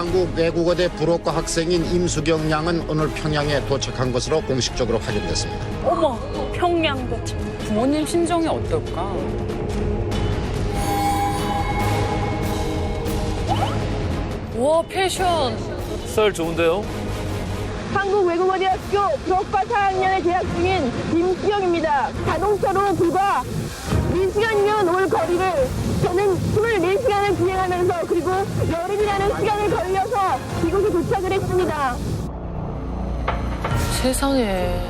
한국 외국어대 불어과 학생인 임수경 양은 오늘 평양에 도착한 것으로 공식적으로 확인됐습니다. 어머, 평양 도착. 부모님 심정이 어떨까? 와, 패션. 스타일 좋은데요? 한국외국어대학교 불어과 4학년에 재학 중인 임수경입니다. 자동차로 불과 4시간이면 올 거리를 저는 24시간을 비행하면서 그리고 여름이라는 시간을 걸려서 이곳에 도착을 했습니다. 세상에.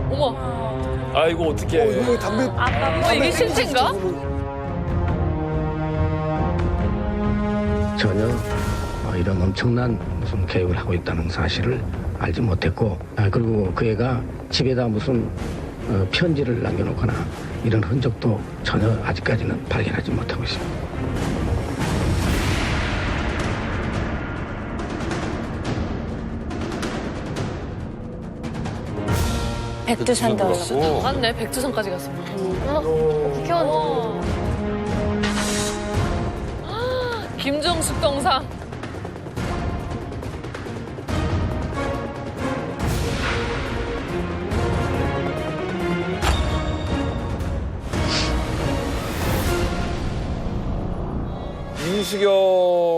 어머, 아이고 어떡해. 이거 담배. 이게 실제인가? 전혀 이런 엄청난 무슨 계획을 하고 있다는 사실을 알지 못했고, 그리고 그 애가 집에다 무슨 편지를 남겨놓거나 이런 흔적도 전혀 아직까지는 발견하지 못하고 있습니다. 백두산도 올라갔다. 맞네, 백두산까지 갔습니다. 국회의원. 김정숙 동상.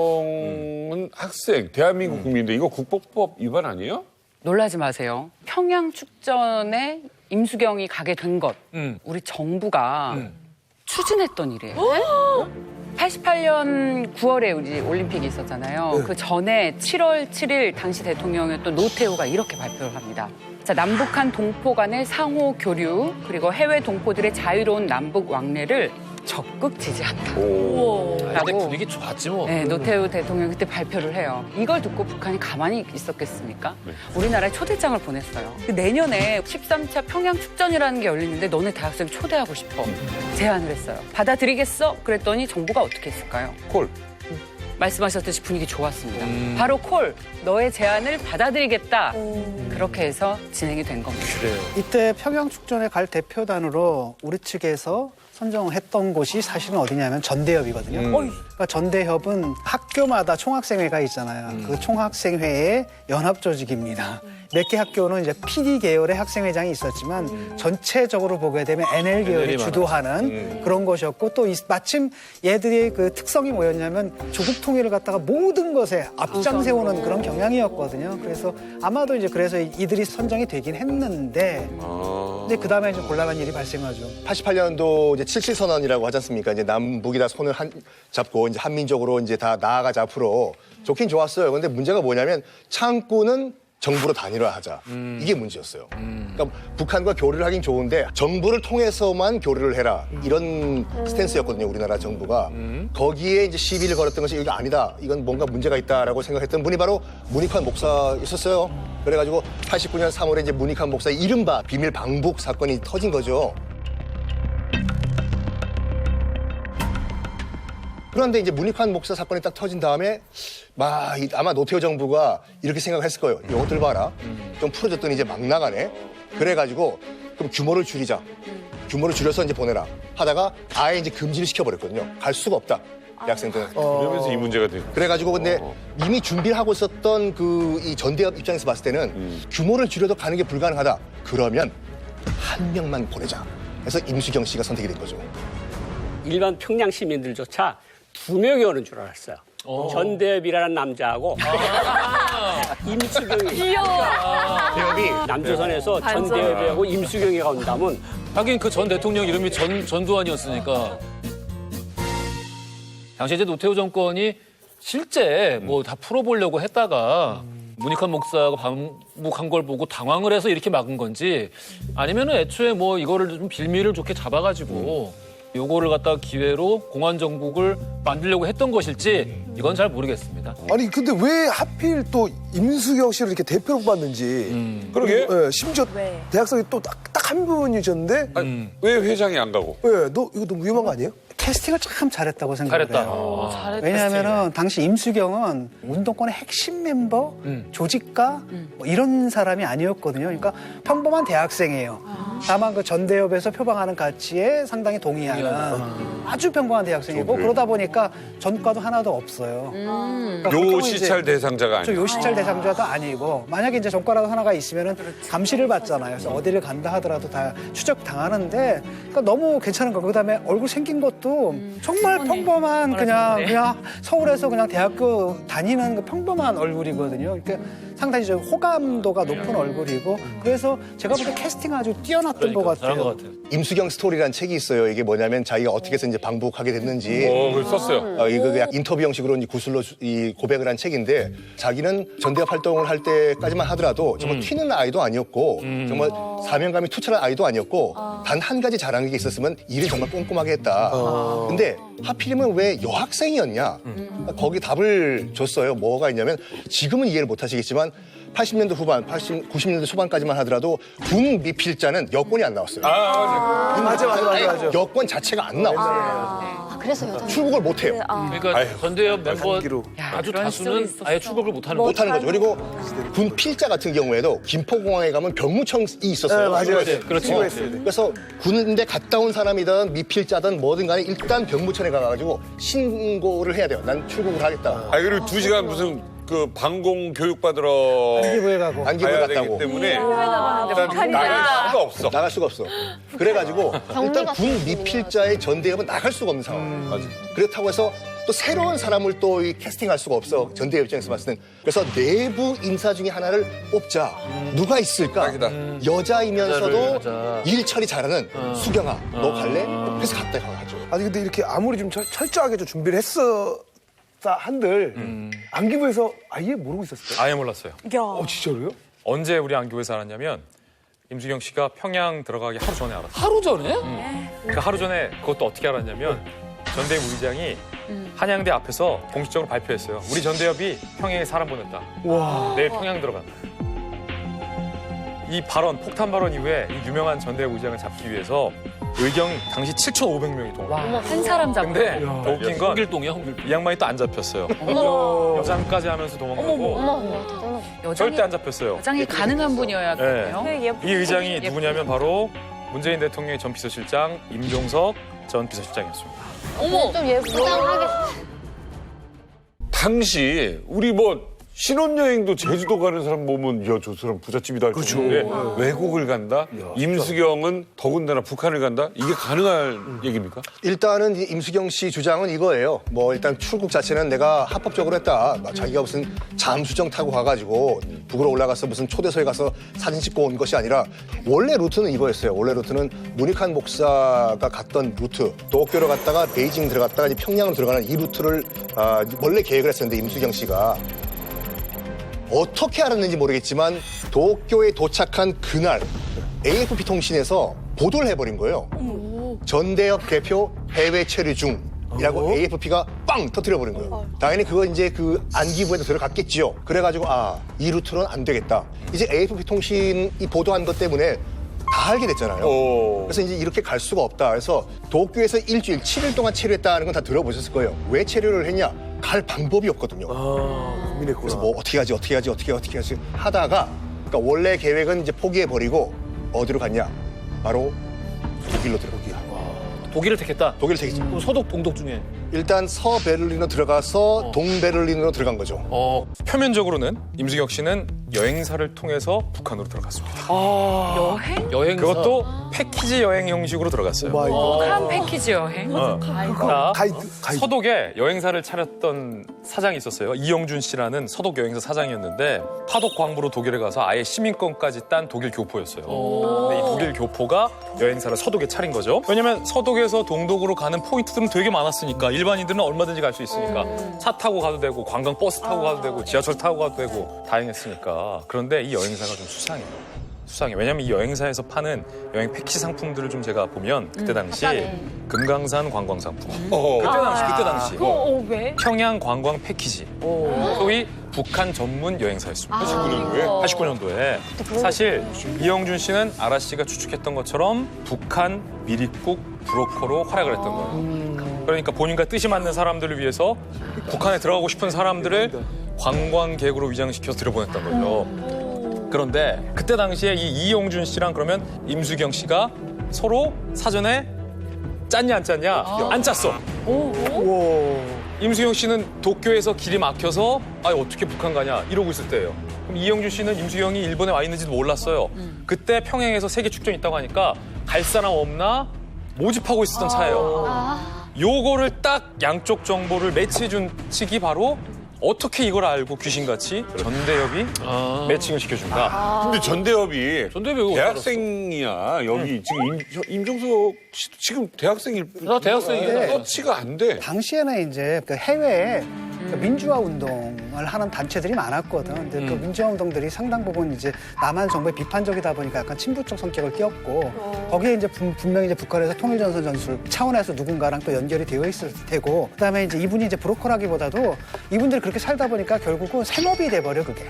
임수경은 학생, 대한민국 국민인데 이거 국보법 위반 아니에요? 놀라지 마세요. 평양 축전에 임수경이 가게 된 것, 우리 정부가 추진했던 일이에요. 88년 9월에 우리 올림픽이 있었잖아요. 그 전에 7월 7일 당시 대통령이었던 노태우가 이렇게 발표를 합니다. 자, 남북한 동포 간의 상호 교류, 그리고 해외 동포들의 자유로운 남북 왕래를 적극 지지한다. 근데 분위기 좋았지 뭐. 네, 노태우 대통령이 그때 발표를 해요. 이걸 듣고 북한이 가만히 있었겠습니까? 우리나라에 초대장을 보냈어요. 내년에 13차 평양 축전이라는 게 열리는데 너네 대학생 초대하고 싶어. 제안을 했어요. 받아들이겠어? 그랬더니 정부가 어떻게 했을까요? 콜. 말씀하셨듯이 분위기 좋았습니다. 바로 콜, 너의 제안을 받아들이겠다. 그렇게 해서 진행이 된 겁니다. 그래요. 이때 평양 축전에 갈 대표단으로 우리 측에서 선정했던 곳이 사실은 어디냐면 전대협이거든요. 그러니까 전대협은 학교마다 총학생회가 있잖아요. 그 총학생회의 연합 조직입니다. 몇 개 학교는 이제 PD 계열의 학생회장이 있었지만 전체적으로 보게 되면 NL 계열이 주도하는 그런 것이었고 또 마침 얘들의 그 특성이 뭐였냐면 조국 통일을 갖다가 모든 것에 앞장 세우는 그런 경향이었거든요. 그래서 아마도 이제 그래서 이들이 선정이 되긴 했는데 근데 그 다음에 좀 곤란한 일이 발생하죠. 88년도 이제 77선언이라고 하지 않습니까? 이제 남북이 다 손을 잡고 이제 한민족으로 이제 다 나아가자 앞으로 좋긴 좋았어요. 근데 문제가 뭐냐면 창구는 정부로 단일화하자. 이게 문제였어요. 그러니까 북한과 교류를 하긴 좋은데 정부를 통해서만 교류를 해라. 이런 스탠스였거든요. 우리나라 정부가. 거기에 이제 시비를 걸었던 것이 이거 아니다. 이건 뭔가 문제가 있다라고 생각했던 분이 바로 문익환 목사였었어요. 그래가지고 89년 3월에 이제 문익환 목사의 이른바 비밀 방북 사건이 터진 거죠. 그런데 이제 문익환 목사 사건이 딱 터진 다음에 아마 노태우 정부가 이렇게 생각했을 거예요. 이것들 봐라. 좀 풀어줬더니 이제 막 나가네. 그래가지고 그럼 규모를 줄이자. 규모를 줄여서 이제 보내라. 하다가 아예 이제 금지를 시켜버렸거든요. 갈 수가 없다. 대학생들은. 그러면서 이 문제가 돼. 그래가지고 근데 이미 준비를 하고 있었던 그 이 전대협 입장에서 봤을 때는 규모를 줄여도 가는 게 불가능하다. 그러면 한 명만 보내자. 그래서 임수경 씨가 선택이 된 거죠. 일반 평양 시민들조차 2명이 오는 줄 알았어요. 전대협이라는 남자하고 임수경이. 귀여워. 대협이 남조선에서 전대협하고 임수경이가 온다면 하긴 그 전 대통령 이름이 전두환이었으니까. 당시 이제 노태우 정권이 실제 뭐 다 풀어보려고 했다가 문익환 목사가 방북한 걸 보고 당황을 해서 이렇게 막은 건지 아니면은 애초에 뭐 이거를 좀 빌미를 좋게 잡아가지고 요거를 갖다가 기회로 공안 정국을 만들려고 했던 것일지 이건 잘 모르겠습니다. 아니 근데 왜 하필 또 임수경 씨를 이렇게 대표로 뽑았는지. 그러게. 네, 심지어 대학생이 또 딱 한 분이셨는데. 왜 회장이 안 가고? 왜? 이거 너무 위험한 거 아니에요? 캐스팅을 참 잘했다고 생각을 잘했다. 해요. 잘했다. 왜냐하면 당시 임수경은 운동권의 핵심 멤버, 조직가 뭐 이런 사람이 아니었거든요. 그러니까 평범한 대학생이에요. 다만 그 전대협에서 표방하는 가치에 상당히 동의하는 아주 평범한 대학생이고 그러다 보니까 전과도 하나도 없어요. 그러니까 요 보통은 시찰 이제 대상자가 아니고. 요 시찰 대상자도 아니고 만약에 이제 전과라도 하나가 있으면은 감시를 받잖아요. 그래서 어디를 간다 하더라도 다 추적 당하는데 그러니까 너무 괜찮은 거고 그다음에 얼굴 생긴 것도 정말 평범한 그냥 서울에서 그냥 대학교 다니는 그 평범한 얼굴이거든요. 그러니까 상당히 좀 호감도가 높은 얼굴이고 그래서 제가 볼 때 캐스팅 아주 뛰어났던 것 잘한 같아요. 것 같아요. 임수경 스토리라는 책이 있어요. 이게 뭐냐면 자기가 어떻게 해서 이제 방북하게 됐는지. 그걸 썼어요. 이거 그냥 인터뷰 형식으로 이제 구술로 이 고백을 한 책인데 자기는 전대협 활동을 할 때까지만 하더라도 정말 튀는 아이도 아니었고 정말 사명감이 투철한 아이도 아니었고 단 한 가지 잘한 게 있었으면 일을 정말 꼼꼼하게 했다. 근데 하필이면 왜 여학생이었냐? 거기 답을 줬어요. 뭐가 있냐면 지금은 이해를 못 하시겠지만 80년대 후반, 90년대 초반까지만 하더라도 군 미필자는 여권이 안 나왔어요. 맞아. 여권 자체가 안 나왔어요. 그래서 여자 출국을 못 해요. 그러니까 전대협 멤버 한기로. 아주 다수는 아예 출국을 못 하는 못 거죠. 하는 거죠. 그리고 군 필자 같은 경우에도 김포공항에 가면 병무청이 있었어요. 맞아요. 그렇지. 그래서 군대 갔다 온 사람이든 미필자든 뭐든 간에 일단 병무청에 가가지고 신고를 해야 돼요. 난 출국을 하겠다. 그리고 2시간 무슨 그 방공 교육 받으러 안기부에 가고. 안기부에 가야 되기 갔다고. 때문에 일단 나갈 수가 없어. 나갈 수가 없어. 그래가지고 일단 군 미필자의 전대협은 나갈 수가 없는 상황. 그렇다고 해서 또 새로운 사람을 또 이 캐스팅할 수가 없어. 전대협 입장에서 봤을 땐. 그래서 내부 인사 중에 하나를 뽑자. 누가 있을까? 딱이다. 여자이면서도 여자. 일 처리 잘하는 수경아. 너 갈래? 그래서 갔다 가죠. 아니 근데 이렇게 아무리 좀 철저하게 좀 준비를 했었다 한들 안기부에서 아예 모르고 있었어요? 아예 몰랐어요. 진짜로요? 언제 우리 안교에서 알았냐면 임수경 씨가 평양 들어가기 하루 전에 알았어요. 하루 전에? 그 하루 전에 그것도 어떻게 알았냐면 전대협 의장이 한양대 앞에서 공식적으로 발표했어요. 우리 전대협이 평양에 사람 보냈다. 내일 평양 들어간다. 이 발언, 폭탄 발언 이후에 이 유명한 전대협 의장을 잡기 위해서 의경이 당시 7,500명이 동원했어요. 한 사람 잡고. 근데 더 웃긴 건 홍길동이야, 홍길동. 이 양반이 또 안 잡혔어요. 여장까지 하면서 도망가고 절대 안 잡혔어요. 여장이 가능한 분이어야겠네요. 이 의장이 누구냐면 바로 문재인 대통령의 전 비서실장 임종석 전 비서실장이었습니다. 좀 예쁘장하게. 당시 우리 뭐 신혼여행도 제주도 가는 사람 보면 야, 저 사람 부잣집이다 할 정도인데 외국을 간다? 임수경은 더군다나 북한을 간다? 이게 가능한 얘기입니까? 일단은 이 임수경 씨 주장은 이거예요. 뭐 일단 출국 자체는 내가 합법적으로 했다. 자기가 무슨 잠수정 타고 가가지고 북으로 올라가서 무슨 초대소에 가서 사진 찍고 온 것이 아니라 원래 루트는 이거였어요. 원래 루트는 문익환 목사가 갔던 루트. 도쿄로 갔다가 베이징 들어갔다가 이제 평양으로 들어가는 이 루트를 원래 계획을 했었는데 임수경 씨가 어떻게 알았는지 모르겠지만 도쿄에 도착한 그날 AFP 통신에서 보도를 해버린 거예요. 전대협 대표 해외 체류 중이라고 AFP가 빵 터뜨려버린 거예요. 당연히 그거 이제 그 안기부에도 들어갔겠지요. 그래가지고 이 루트는 안 되겠다. 이제 AFP 통신이 보도한 것 때문에 다 알게 됐잖아요. 그래서 이제 이렇게 갈 수가 없다. 그래서 도쿄에서 일주일, 7일 동안 체류했다는 건 다 들어보셨을 거예요. 왜 체류를 했냐? 갈 방법이 없거든요. 그래서 뭐 어떻게 하지 하다가 그러니까 원래 계획은 이제 포기해버리고 어디로 갔냐? 바로 독일로 들어가기야. 독일을 택했다? 독일을 택했죠. 그럼 서독, 동독 중에? 일단 서베를린으로 들어가서 동베를린으로 들어간 거죠. 표면적으로는 임수경 씨는 여행사를 통해서 북한으로 들어갔습니다. 여행? 여행사? 그것도 패키지 여행 형식으로 들어갔어요. 북한 패키지 여행? 자, 서독에 여행사를 차렸던 사장이 있었어요. 이영준 씨라는 서독 여행사 사장이었는데 파독 광부로 독일에 가서 아예 시민권까지 딴 독일 교포였어요. 근데 이 독일 교포가 여행사를 서독에 차린 거죠. 왜냐면 서독에서 동독으로 가는 포인트들은 되게 많았으니까 일반인들은 얼마든지 갈 수 있으니까 차 타고 가도 되고 관광 버스 타고 가도 되고 지하철 타고 가도 되고 다행했으니까. 그런데 이 여행사가 좀 수상해요. 왜냐면 이 여행사에서 파는 여행 패키지 상품들을 좀 제가 보면 그때 당시 금강산 관광 상품. 그때 당시. 왜? 평양 관광 패키지. 소위 북한 전문 여행사였습니다. 89년도에. 사실 이영준 씨는 아라 씨가 추측했던 것처럼 북한 미립국 브로커로 활약을 했던 거예요. 그러니까 본인과 뜻이 맞는 사람들을 위해서 북한에 들어가고 싶은 사람들을 관광객으로 위장시켜서 들여보냈던 거죠. 그런데 그때 당시에 이 이용준 씨랑 그러면 임수경 씨가 서로 사전에 짰냐 안 짰냐? 안 짰어. 임수경 씨는 도쿄에서 길이 막혀서 어떻게 북한 가냐 이러고 있을 때예요. 그럼 이영준 씨는 임수경이 일본에 와 있는지도 몰랐어요. 그때 평양에서 세계 축전이 있다고 하니까 갈 사람 없나 모집하고 있었던 차예요. 요거를 딱 양쪽 정보를 매치해준 측이 바로 어떻게 이걸 알고 귀신같이 전대협이 매칭을 시켜준다. 근데 전대협이 전대협이 대학생이야. 여기 지금 임종석 씨도 지금 대학생일 뿐. 대학생이야. 터치가 안 돼. 당시에는 이제 그 해외에 그 민주화 운동을 하는 단체들이 많았거든. 근데 그 민주화 운동들이 상당 부분 이제 남한 정부에 비판적이다 보니까 약간 친부적 성격을 띄었고 거기에 이제 분명히 이제 북한에서 통일전선 전술 차원에서 누군가랑 또 연결이 되어 있을 테고 그다음에 이제 이분이 이제 브로커라기보다도 이분들이 그렇게 살다 보니까 결국은 생업이 돼버려 그게.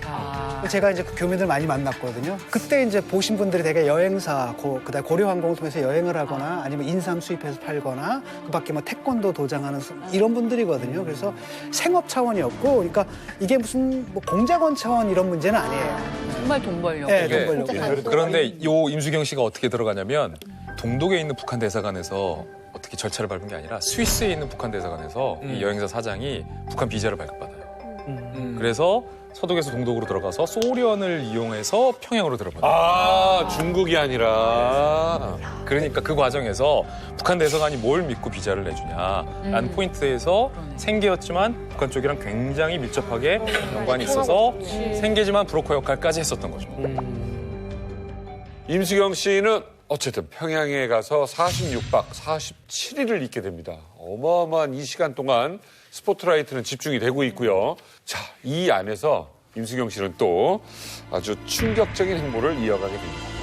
제가 이제 그 교민들 많이 만났거든요. 그때 이제 보신 분들이 되게 여행사, 그다음에 고려항공을 통해서 여행을 하거나 아니면 인삼 수입해서 팔거나 그밖에 뭐 태권도 도장하는 이런 분들이거든요. 그래서 생업 차원이었고, 그러니까 이게 무슨 뭐 공작원 차원 이런 문제는 아니에요. 정말 돈 벌려고. 네, 돈 벌려고. 그런데 요 임수경 씨가 어떻게 들어가냐면 동독에 있는 북한 대사관에서 어떻게 절차를 밟은 게 아니라 스위스에 있는 북한 대사관에서 이 여행사 사장이 북한 비자를 발급받아요. 그래서 서독에서 동독으로 들어가서 소련을 이용해서 평양으로 들어가요. 중국이 아니라. 그러니까 그 과정에서 북한 대사관이 뭘 믿고 비자를 내주냐라는 포인트에서 생계였지만 북한 쪽이랑 굉장히 밀접하게 연관이 있어서 생계지만 브로커 역할까지 했었던 거죠. 임수경 씨는 어쨌든 평양에 가서 46박 47일을 있게 됩니다. 어마어마한 이 시간 동안 스포트라이트는 집중이 되고 있고요. 자, 이 안에서 임수경 씨는 또 아주 충격적인 행보를 이어가게 됩니다.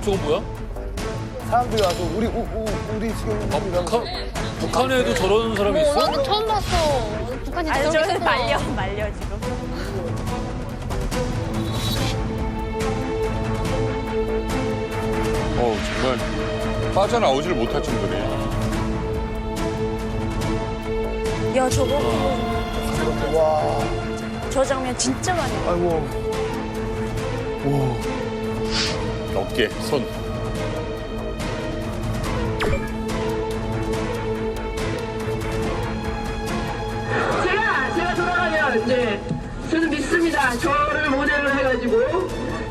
저거 뭐야? 사람들이 와서 우리 수경입니다. 북한에도 저런 사람이 있어? 나도 처음 봤어. 북한이 저렇게 말려 지금. 정말 빠져나오지를 못할 정도네. 야 저거 와, 저 장면 진짜 많이 봐. 아이고. 어깨, 손. 제가 돌아가면 이제 저는 믿습니다. 저를 모델로 해가지고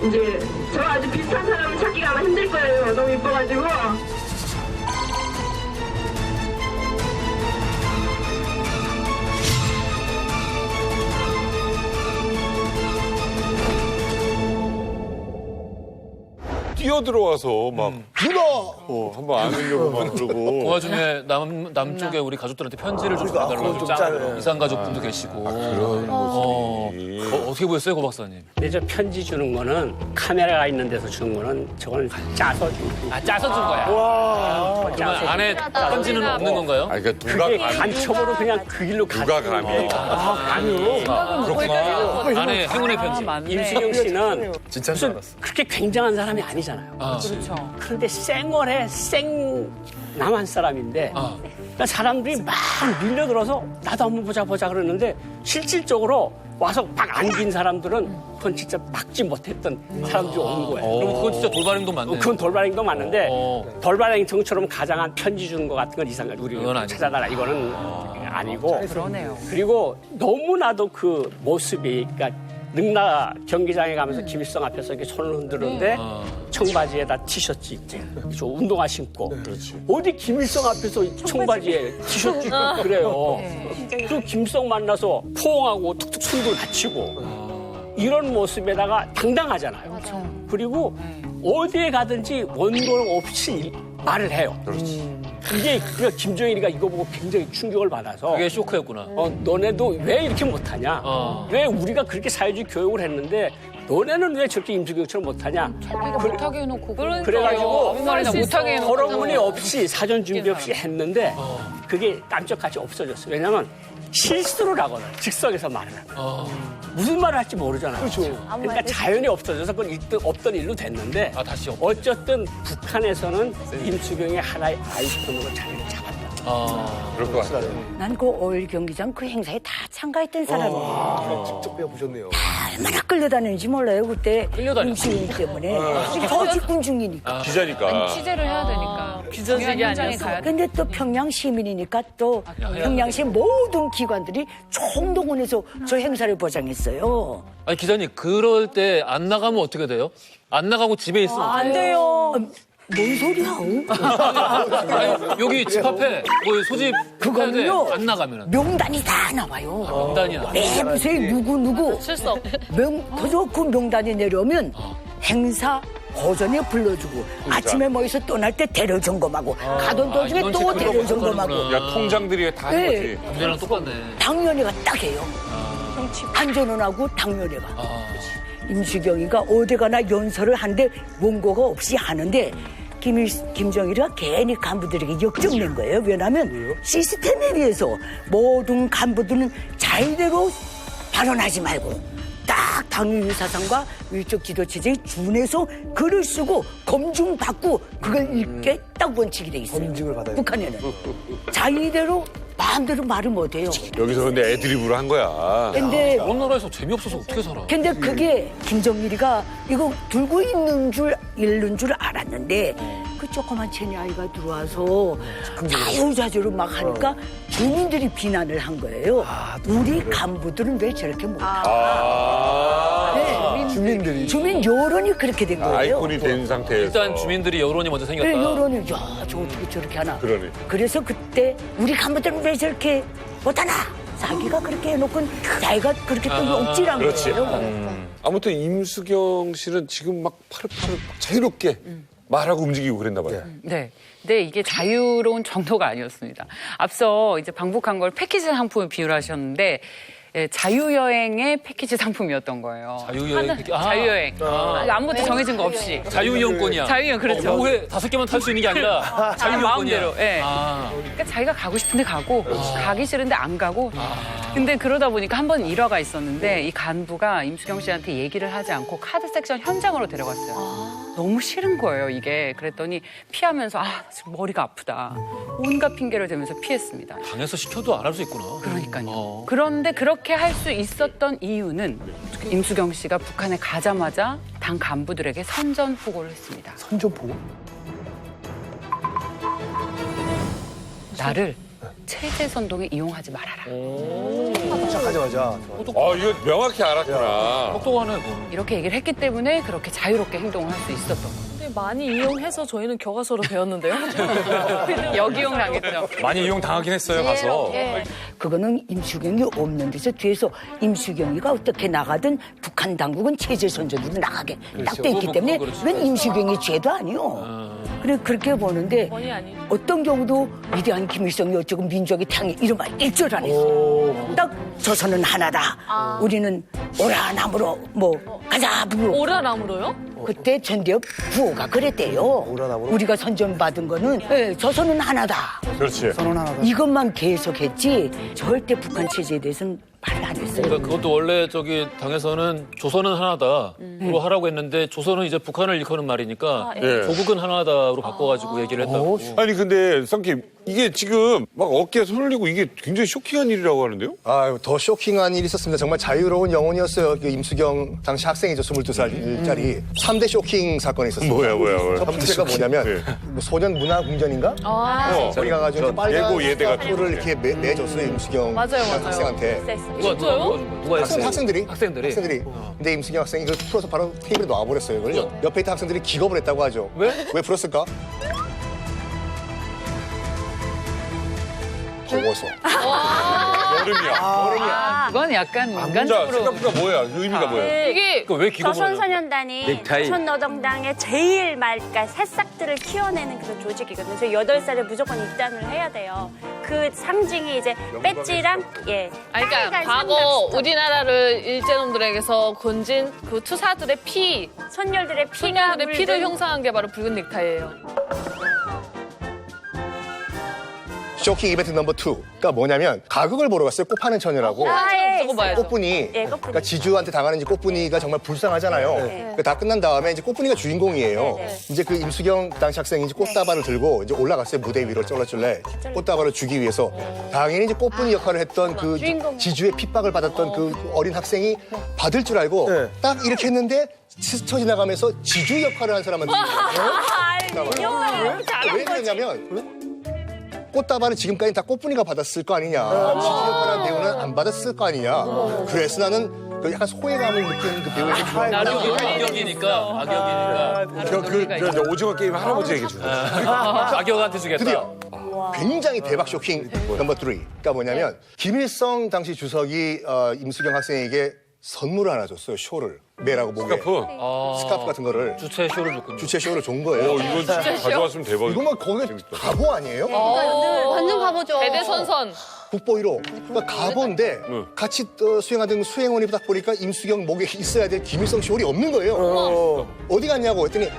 이제 저 아주 비슷한 사람을 찾기가 아마 힘들 거예요. 너무 이뻐가지고. 뛰어들어와서 막 누나! 한번 안으려고 막 그러고. 그 와중에 남쪽에 우리 가족들한테 편지를 좀 그러니까 전해달라고 그건 좀 짠 짜네. 이상 가족분도 계시고. 그런 모습이. 어떻게 보였어요, 고 박사님? 근데 저 편지 주는 거는 카메라가 있는 데서 주는 거는 저거는 짜서 준 거야. 짜서 준 거야. 그러면 안에 편지는 없는 건가요? 그러니까 그게 간첩으로 그냥 그 길로 누가 감히. 아니요. 그렇구나. 안에 행운의 편지. 임수경 씨는 진짜인 줄 무슨 알았어. 그렇게 굉장한 사람이 아니잖아요. 그렇죠. 그런데 쌩얼에 남한 사람인데 그러니까 사람들이 막 밀려들어서 나도 한번 보자 그러는데 실질적으로 와서 막 안긴 사람들은 그건 진짜 막지 못했던 사람들이 온 거예요. 그럼 그건 진짜 돌발 행동 맞네. 그건 돌발 행동 맞는데 돌발 행동처럼 가장한 편지 주는 것 같은 건 이상해. 우리 찾아달라 이거는 아니고. 그러네요. 그리고 너무나도 그 모습이 그러니까 능라 경기장에 가면서 김일성 앞에서 이렇게 손을 흔드는데 청바지에다 티셔츠 입고 저 운동화 신고 어디 김일성 앞에서 청바지에 티셔츠 입고 그래요. 그 김일성 만나서 포옹하고 툭툭 술도 같이고 이런 모습에다가 당당하잖아요. 그리고 어디에 가든지 원고 없이 말을 해요. 이게 김정일이가 이거 보고 굉장히 충격을 받아서 그게 쇼크였구나. 너네도 왜 이렇게 못하냐? 왜 우리가 그렇게 사회주의 교육을 했는데 너네는 왜 저렇게 임수경처럼 못하냐? 자기가 못하게 해놓고 그래가지고 아무 말이나 못하게 해놓고 서러문이 없이 사전 준비 없이 했는데 그게 깜짝같이 없어졌어. 왜냐면 실수를 하거나 즉석에서 말을 하거나 무슨 말을 할지 모르잖아. 그러니까 자연히 없어져서 그건 없던 일로 됐는데 다시 어쨌든 북한에서는 임수경이 하나의 아이콘으로 자리를 잡았다. 그럴 것 같아요. 난 그 5.1 경기장 그 행사에 다 참가했던 사람이에요. 직접 배워보셨네요. 얼마나 끌려다니는지 몰라요, 그때. 끌려다녔어. 임수경 때문에. 저 직군 중이니까. 기자니까. 취재를 해야 되니까. 기자직이 아니었어. 근데 또 평양 시민이니까 또 평양시 모든 기관들이 총동원해서 저 행사를 보장했어요. 아니 기자님 그럴 때 안 나가면 어떻게 돼요? 안 나가고 집에 있으면 안 돼요. 뭔 소리야? 아니, 여기 집 앞에 뭐 소집 그거는요. 안 나가면은 명단이 다 나와요. 명단이 나와. 매부서에 누구 출석. 그저 그 명단이 내려오면 행사 오전에 불러주고 아침에 모여서 떠날 때 대려 점검하고 가던 도중에 이건 또 체크를 대려 점검하고 야, 통장들이 다 하는 거지. 문제랑 똑같네. 당연히가 딱 해요. 안전원하고 당연히가. 임수경이가 어디 가나 연설을 하는데 원고가 없이 하는데 김정일이가 괜히 간부들에게 역정낸 거예요. 왜냐하면 시스템에 비해서 모든 간부들은 자의대로 발언하지 말고 딱 당일 사상과 위쪽 지도 체제에 준해서 글을 쓰고 검증받고 그걸 읽게 딱 원칙이 돼 있어요. 검증을 받아야 북한에는 자의대로 마음대로 말을 못해요. 여기서 근데 애드립으로 한 거야. 근데 그런 나라에서 재미없어서 어떻게 살아? 근데 그게 김정일이가 이거 들고 있는 줄 잃는 줄 알았는데 그 조그만 체니 아이가 들어와서 자유자재로 막 하니까 주민들이 비난을 한 거예요. 우리 간부들은 왜 저렇게 못해? 네. 주민 여론이 그렇게 된 거예요. 아이콘이 된 상태에서. 일단 주민들이 여론이 먼저 생겼다. 네, 여론이 야, 저 어떻게 저렇게 하나. 그러네. 그래서 그때 우리 간부들은 왜 저렇게 못하나? 자기가 그렇게 해놓고 자기가 그렇게 또 욕질한 그렇지. 거예요. 아무튼 임수경 씨는 지금 막 파릇파릇 자유롭게 말하고 움직이고 그랬나 봐요. 네. 근데 이게 자유로운 정도가 아니었습니다. 앞서 이제 방북한 걸 패키지 상품을 비유하셨는데 예, 자유여행의 패키지 상품이었던 거예요. 자유여행 패키지. 자유여행. 아무것도 정해진 거 없이. 자유이용권이야. 자유이용, 그렇죠. 오후에 5개만 탈 수 있는 게 아니라 자유이용권이야. 마음대로. 예. 그러니까 자기가 가고 싶은데 가고 가기 싫은데 안 가고. 근데 그러다 보니까 한 번 일화가 있었는데 이 간부가 임수경 씨한테 얘기를 하지 않고 카드 섹션 현장으로 데려갔어요. 너무 싫은 거예요, 이게. 그랬더니 피하면서 지금 머리가 아프다. 온갖 핑계를 대면서 피했습니다. 당에서 시켜도 안 할 수 있구나. 그러니까요. 그런데 그렇게 할 수 있었던 이유는 임수경 씨가 북한에 가자마자 당 간부들에게 선전포고를 했습니다. 선전포고? 나를 체제 선동에 이용하지 말아라. 시작하자마자. 이거 명확히 알았구나. 똑똑하네, 그건. 이렇게 얘기를 했기 때문에 그렇게 자유롭게 행동을 할 수 있었던 거예요. 근데 많이 이용해서 저희는 교과서로 배웠는데요. 역이용 당했죠. 많이 이용 당하긴 했어요, 가서. 그거는 임수경이 없는 데서 뒤에서 임수경이가 어떻게 나가든 북한 당국은 체제 선전으로 나가게 딱 돼 있기 때문에 웬 임수경이 죄도 아니요. 그래 그렇게 보는데 어떤 경우도 위대한 김일성이 어쩌고 민족의 태양이 이런 말 일절 안 했어요. 딱 조선은 하나다. 우리는 오라나무로 가자 부로. 오라나무로요? 그때 전대협 구호가 그랬대요. 우리가 선전받은 거는 조선은 하나다. 그렇지. 선언 하나다. 이것만 계속했지 절대 북한 체제에 대해서는 말을 안 했어요. 그러니까 그것도 원래 당에서는 조선은 하나다로 하라고 했는데 조선은 이제 북한을 일컫는 말이니까 조국은 하나다로 바꿔가지고 얘기를 했다고. 아니 근데 쌍킴 이게 지금 막 어깨에 손을 내고 이게 굉장히 쇼킹한 일이라고 하는데요? 더 쇼킹한 일이 있었습니다. 정말 자유로운 영혼이었어요. 그 임수경 당시 학생이죠. 22살짜리. 3대 쇼킹 사건이 있었습니다. 뭐야. 첫 번째가 뭐냐면 소년 문화궁전인가? 거기 가가지고 빨간 예고 예대 같은 스카프를 이렇게 매줬어요. 임수경 맞아요. 학생한테. 누가 했어요? 학생들이. 근데 임수경 학생이 그걸 풀어서 바로 테이블에 놔버렸어요. 이걸. 옆에 있던 학생들이 기겁을 했다고 하죠. 왜 풀었을까? 더워서. 여름이야. 그건 약간 문자 인간적으로. 생각보다 뭐야? 의미가 뭐야? 이게 왜 기도 조선소년단이 넥타이. 조선노동당의 제일 그러니까 새싹들을 키워내는 그런 조직이거든요. 그래서 8살에 무조건 입단을 해야 돼요. 그 상징이 이제 배지랑 아니, 그러니까 빨간 과거 삼각스터. 우리나라를 일제놈들에게서 건진 그 투사들의 선열들의 피가 선열들의 피를 묽은 형상한 게 바로 붉은 넥타이예요. 쇼킹 이벤트 넘버 2가 뭐냐면 가극을 보러 갔어요. 꽃 파는 처녀라고. 저거 봐야죠. 꽃분이 예, 그러니까 지주한테 당하는 이제 꽃분이가 정말 불쌍하잖아요. 그러니까 다 끝난 다음에 이제 꽃분이가 주인공이에요. 이제 그 임수경 그 당시 학생이 이제 꽃다발을 들고 이제 올라갔어요. 무대 위로 쩔라쩔래 꽃다발을 주기 위해서 당연히 이제 꽃분이 역할을 했던 그 지주의 핍박을 받았던 그 어린 학생이 받을 줄 알고 딱 이렇게 했는데 스쳐 지나가면서 지주 역할을 한 사람한테 왜 그러냐면 꽃다발은 지금까지 다 꽃분이가 받았을 거 아니냐. 지주 역할한 배우는 안 받았을 거 아니냐. 그래서 나는 그 약간 소외감을 느끼는 그 배우에게 악역이니까. 그 오징어 게임 할아버지 얘기 중. 악역한테 주겠다. 드디어 굉장히 대박 쇼킹 넘버 3가 뭐냐면 김일성 당시 주석이 임수경 학생에게 선물을 하나 줬어요. 쇼를. 매라고 목에. 스카프 같은 거를. 주최 쇼를 줬군요. 주최 쇼를 준 거예요. 이건 진짜 가져왔으면 대박이다. 이거만 거기 바보 아니에요? 완전 바보죠. 대대선선. 국보 1호. 그러니까 가보인데 같이 수행하던 수행원이 딱 보니까 임수경 목에 있어야 될 김일성 쇼리 없는 거예요. 어디 갔냐고 했더니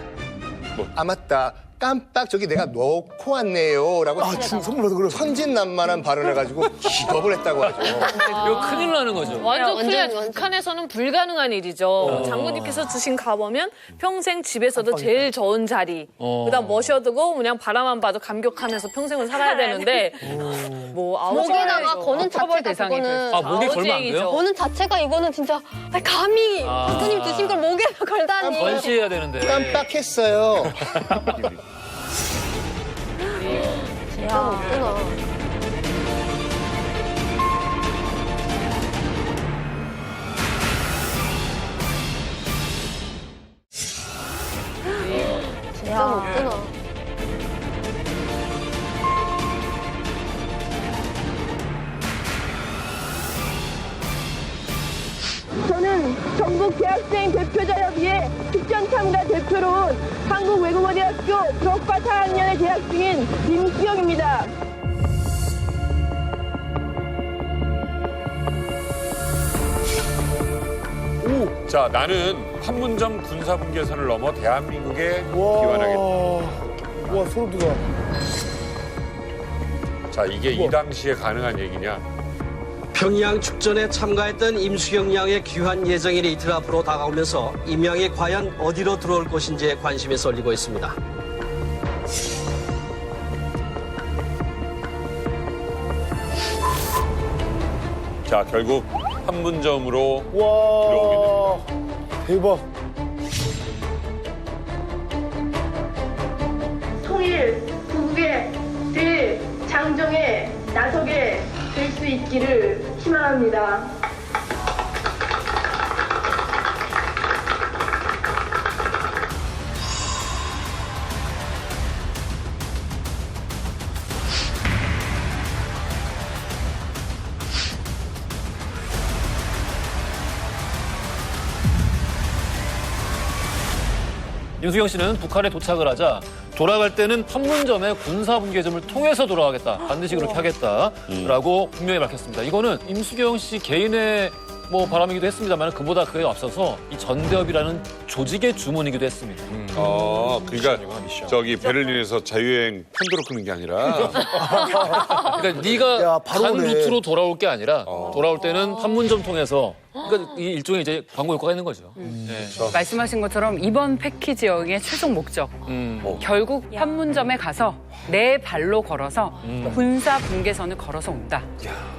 아 맞다. 깜빡 저기 내가 넣고 왔네요. 라고 선물 받은 걸 천진난만한 발언을 해가지고 기겁을 했다고 하죠. 이거 큰일 나는 거죠. 완전 큰일. 북한에서는 불가능한 일이죠. 장군님께서 주신 가보면 평생 집에서도 제일 좋은 자리. 그다음 모셔두고 그냥 바라만 봐도 감격하면서 평생을 살아야 되는데 뭐 목에다가 거는 자체가 대상이 그거는 목에 걸면 안 돼요? 거는 자체가 이거는 진짜 감히 교수님 드신 걸 목에다 걸다니. 번시해야 되는데. 깜빡했어요. 진짜 없구나. 진짜 없구나. 저는 전국 대학생 대표자협의회 특전참가 대표로 온 한국외국어대학교 졸업과 4학년에 재학 중인 김수영입니다. 자, 나는 판문점 군사분계선을 넘어 대한민국에 귀환하겠다. 와, 소름 돋아. 자, 이게 이 당시에 가능한 얘기냐? 평양 축전에 참가했던 임수경 양의 귀환 예정일이 이틀 앞으로 다가오면서 임양이 과연 어디로 들어올 것인지에 관심이 쏠리고 있습니다. 자, 결국 판문점으로 와, 들어오게 됩니다. 대박. 통일, 구국의 대장정에 나서게 될 수 있기를 희망합니다. 임수경 씨는 북한에 도착을 하자 돌아갈 때는 판문점의 군사분계점을 통해서 돌아가겠다. 반드시 그렇게 하겠다라고 분명히 밝혔습니다. 이거는 임수경 씨 개인의 뭐 바람이기도 했습니다만 그보다 그에 앞서서 이 전대협이라는 조직의 주문이기도 했습니다. 그러니까 저기 베를린에서 자유여행 편도로 끄는 게 아니라 그러니까 네가 바로 간 오네. 루트로 돌아올 게 아니라 돌아올 때는 판문점 통해서 그러니까 이 일종의 이제 광고 효과가 있는 거죠. 네. 말씀하신 것처럼 이번 패키지 여행의 최종 목적 결국 판문점에 가서 내 발로 걸어서 군사 분계선을 걸어서 온다.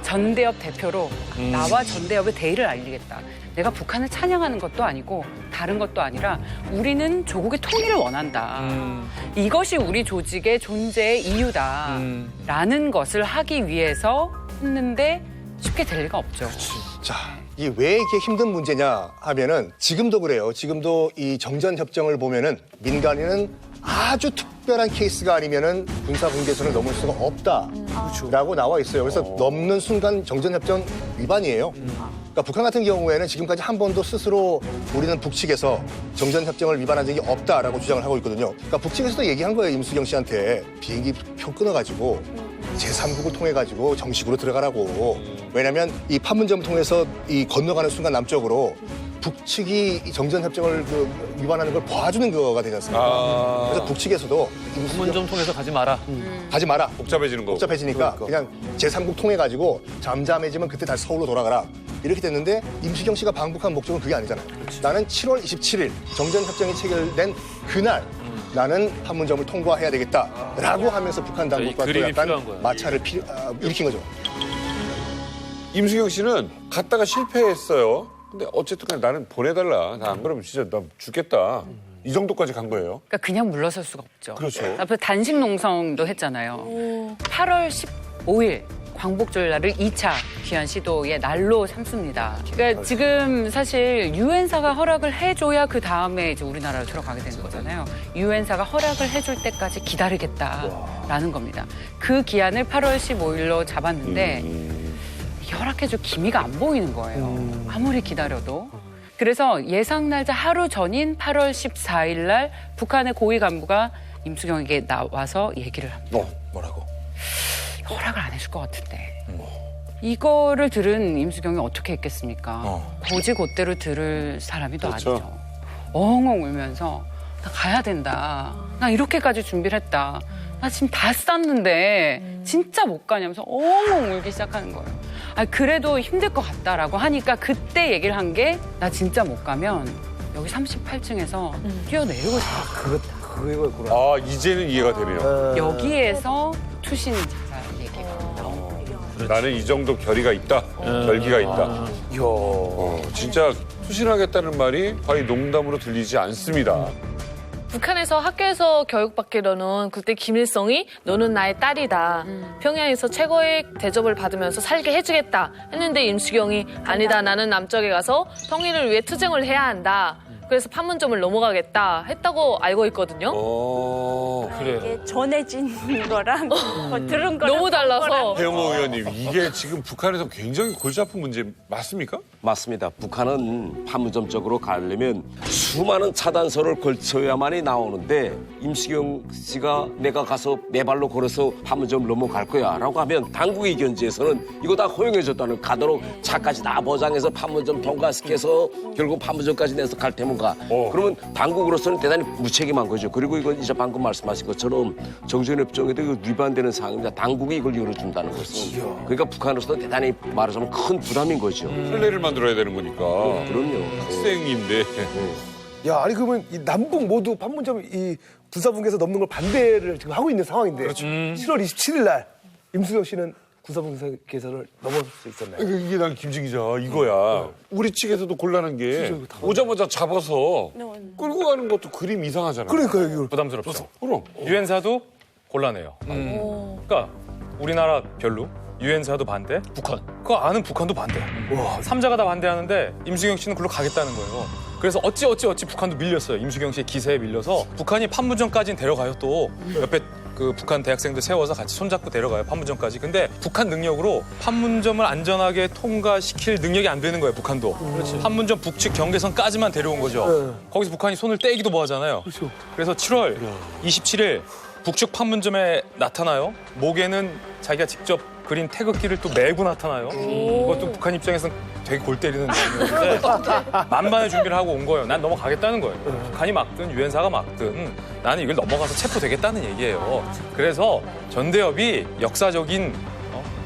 전대협 대표로 나와 전대협의 대의를 알리겠다. 내가 북한을 찬양하는 것도 아니고 다른 것도 아니라 우리는 조국의 통일을 원한다. 이것이 우리 조직의 존재의 이유다라는 것을 하기 위해서 했는데 쉽게 될 리가 없죠. 자, 이게 왜 이렇게 힘든 문제냐 하면은 지금도 그래요. 지금도 이 정전협정을 보면은 민간인은 아주 특별한 케이스가 아니면은 군사 분계선을 넘을 수가 없다라고 나와 있어요. 그래서 넘는 순간 정전협정 위반이에요. 그러니까 북한 같은 경우에는 지금까지 한 번도 스스로 우리는 북측에서 정전협정을 위반한 적이 없다라고 주장을 하고 있거든요. 그러니까 북측에서도 얘기한 거예요. 임수경 씨한테 비행기 표 끊어가지고 제3국을 통해가지고 정식으로 들어가라고. 왜냐하면 이 판문점을 통해서 이 건너가는 순간 남쪽으로 북측이 이 정전협정을 위반하는 걸 봐주는 거가 되지 않습니까? 그래서 북측에서도 판문점 통해서 가지 마라. 가지 마라. 복잡해지는 거. 복잡해지니까 그냥 제3국 통해가지고 잠잠해지면 그때 다시 서울로 돌아가라. 이렇게 됐는데 임수경 씨가 방북한 목적은 그게 아니잖아요. 나는 7월 27일 정전협정이 체결된 그날 나는 판문점을 통과해야 되겠다라고 하면서 북한 당국과 또 약간 마찰을 일으킨 거죠. 임수경 씨는 갔다가 실패했어요. 근데 어쨌든 간에 나는 보내달라. 나 안 그러면 진짜 나 죽겠다. 이 정도까지 간 거예요. 그러니까 그냥 물러설 수가 없죠. 그렇죠. 앞에 단식 농성도 했잖아요. 8월 15일 광복절 날을 2차 귀환 시도의 날로 삼습니다. 그러니까 지금 사실 유엔사가 허락을 해줘야 그 다음에 이제 우리나라로 들어가게 되는 거잖아요. 유엔사가 허락을 해줄 때까지 기다리겠다라는 겁니다. 그 기한을 8월 15일로 잡았는데 허락해줄 기미가 안 보이는 거예요. 아무리 기다려도. 그래서 예상 날짜 하루 전인 8월 14일 날 북한의 고위 간부가 임수경에게 나와서 얘기를 합니다. 뭐라고? 허락을 안 해줄 것 같은데. 이거를 들은 임수경이 어떻게 했겠습니까? 고지곧대로 들을 사람이 또 그렇죠. 아니죠. 엉엉 울면서 나 가야 된다. 나 이렇게까지 준비를 했다. 나 지금 다 쌌는데 진짜 못 가냐면서 엉엉 울기 시작하는 거예요. 그래도 힘들 것 같다라고 하니까 그때 얘기를 한 게 나 진짜 못 가면 여기 38층에서 뛰어내리고 싶어. 그거였구나. 아, 이제는 이해가 되네요. 여기에서 투신 자살 얘기가 나옵니다. 나는 이 정도 결의가 있다. 결기가 있다. 진짜 투신하겠다는 말이 과연 농담으로 들리지 않습니다. 북한에서 학교에서 교육받기로는 그때 김일성이 너는 나의 딸이다. 평양에서 최고의 대접을 받으면서 살게 해주겠다 했는데 임수경이 아니다. 나는 남쪽에 가서 통일을 위해 투쟁을 해야 한다. 그래서 판문점을 넘어가겠다 했다고 알고 있거든요. 그래요. 이게 전해진 거랑 들은 거랑 너무 달라서. 배영호 의원님, 이게 지금 북한에서 굉장히 골치 아픈 문제 맞습니까? 맞습니다. 북한은 판문점 쪽으로 가려면 수많은 차단서를 걸쳐야만이 나오는데 임수경 씨가 내가 가서 내 발로 걸어서 판문점 넘어갈 거야 라고 하면 당국의 견지에서는 이거 다 허용해줬다는 가도록 차까지 다 보장해서 판문점 통과시켜서 결국 판문점까지 내서 갈 테면 가. 그러면 당국으로서는 대단히 무책임한 거죠. 그리고 이건 이제 방금 말씀하신 것처럼 정전협정에도 위반되는 사항입니다. 당국이 이걸 열어준다는 것은. 그러니까 북한으로서도 대단히 말하자면 큰 부담인 거죠. 판례를 만들어야 되는 거니까. 그럼요. 학생인데. 야, 아니 그러면 이 남북 모두 판문점 이 군사분계선 넘는 걸 반대를 지금 하고 있는 상황인데. 그렇죠. 7월 27일 날 임수경 씨는 군사분계선을 넘어설 수 있었나요? 이게 난 김지 기자 이거야. 우리 측에서도 곤란한 게 오자마자 잡아서 끌고 가는 것도 그림 이상하잖아. 그러니까요, 이거. 부담스럽죠. 그럼. 유엔사도 곤란해요. 그러니까 우리나라 별로, 유엔사도 반대, 북한. 그거 아는 북한도 반대. 삼자가 다 반대하는데 임수경 씨는 글로 가겠다는 거예요. 그래서 어찌 북한도 밀렸어요. 임수경 씨의 기세에 밀려서 북한이 판문점까지는 데려가요. 또 옆에 그 북한 대학생들 세워서 같이 손잡고 데려가요. 판문점까지. 근데 북한 능력으로 판문점을 안전하게 통과시킬 능력이 안 되는 거예요. 북한도. 판문점 북측 경계선까지만 데려온 거죠. 거기서 북한이 손을 떼기도 뭐하잖아요. 그래서 7월 27일 북측 판문점에 나타나요. 목에는 자기가 직접 그린 태극기를 또 메고 나타나요. 그것도 북한 입장에서는 되게 골 때리는 내용인데 만반의 준비를 하고 온 거예요. 난 넘어가겠다는 거예요. 북한이 막든 유엔사가 막든 나는 이걸 넘어가서 체포되겠다는 얘기예요. 그래서 전대협이 역사적인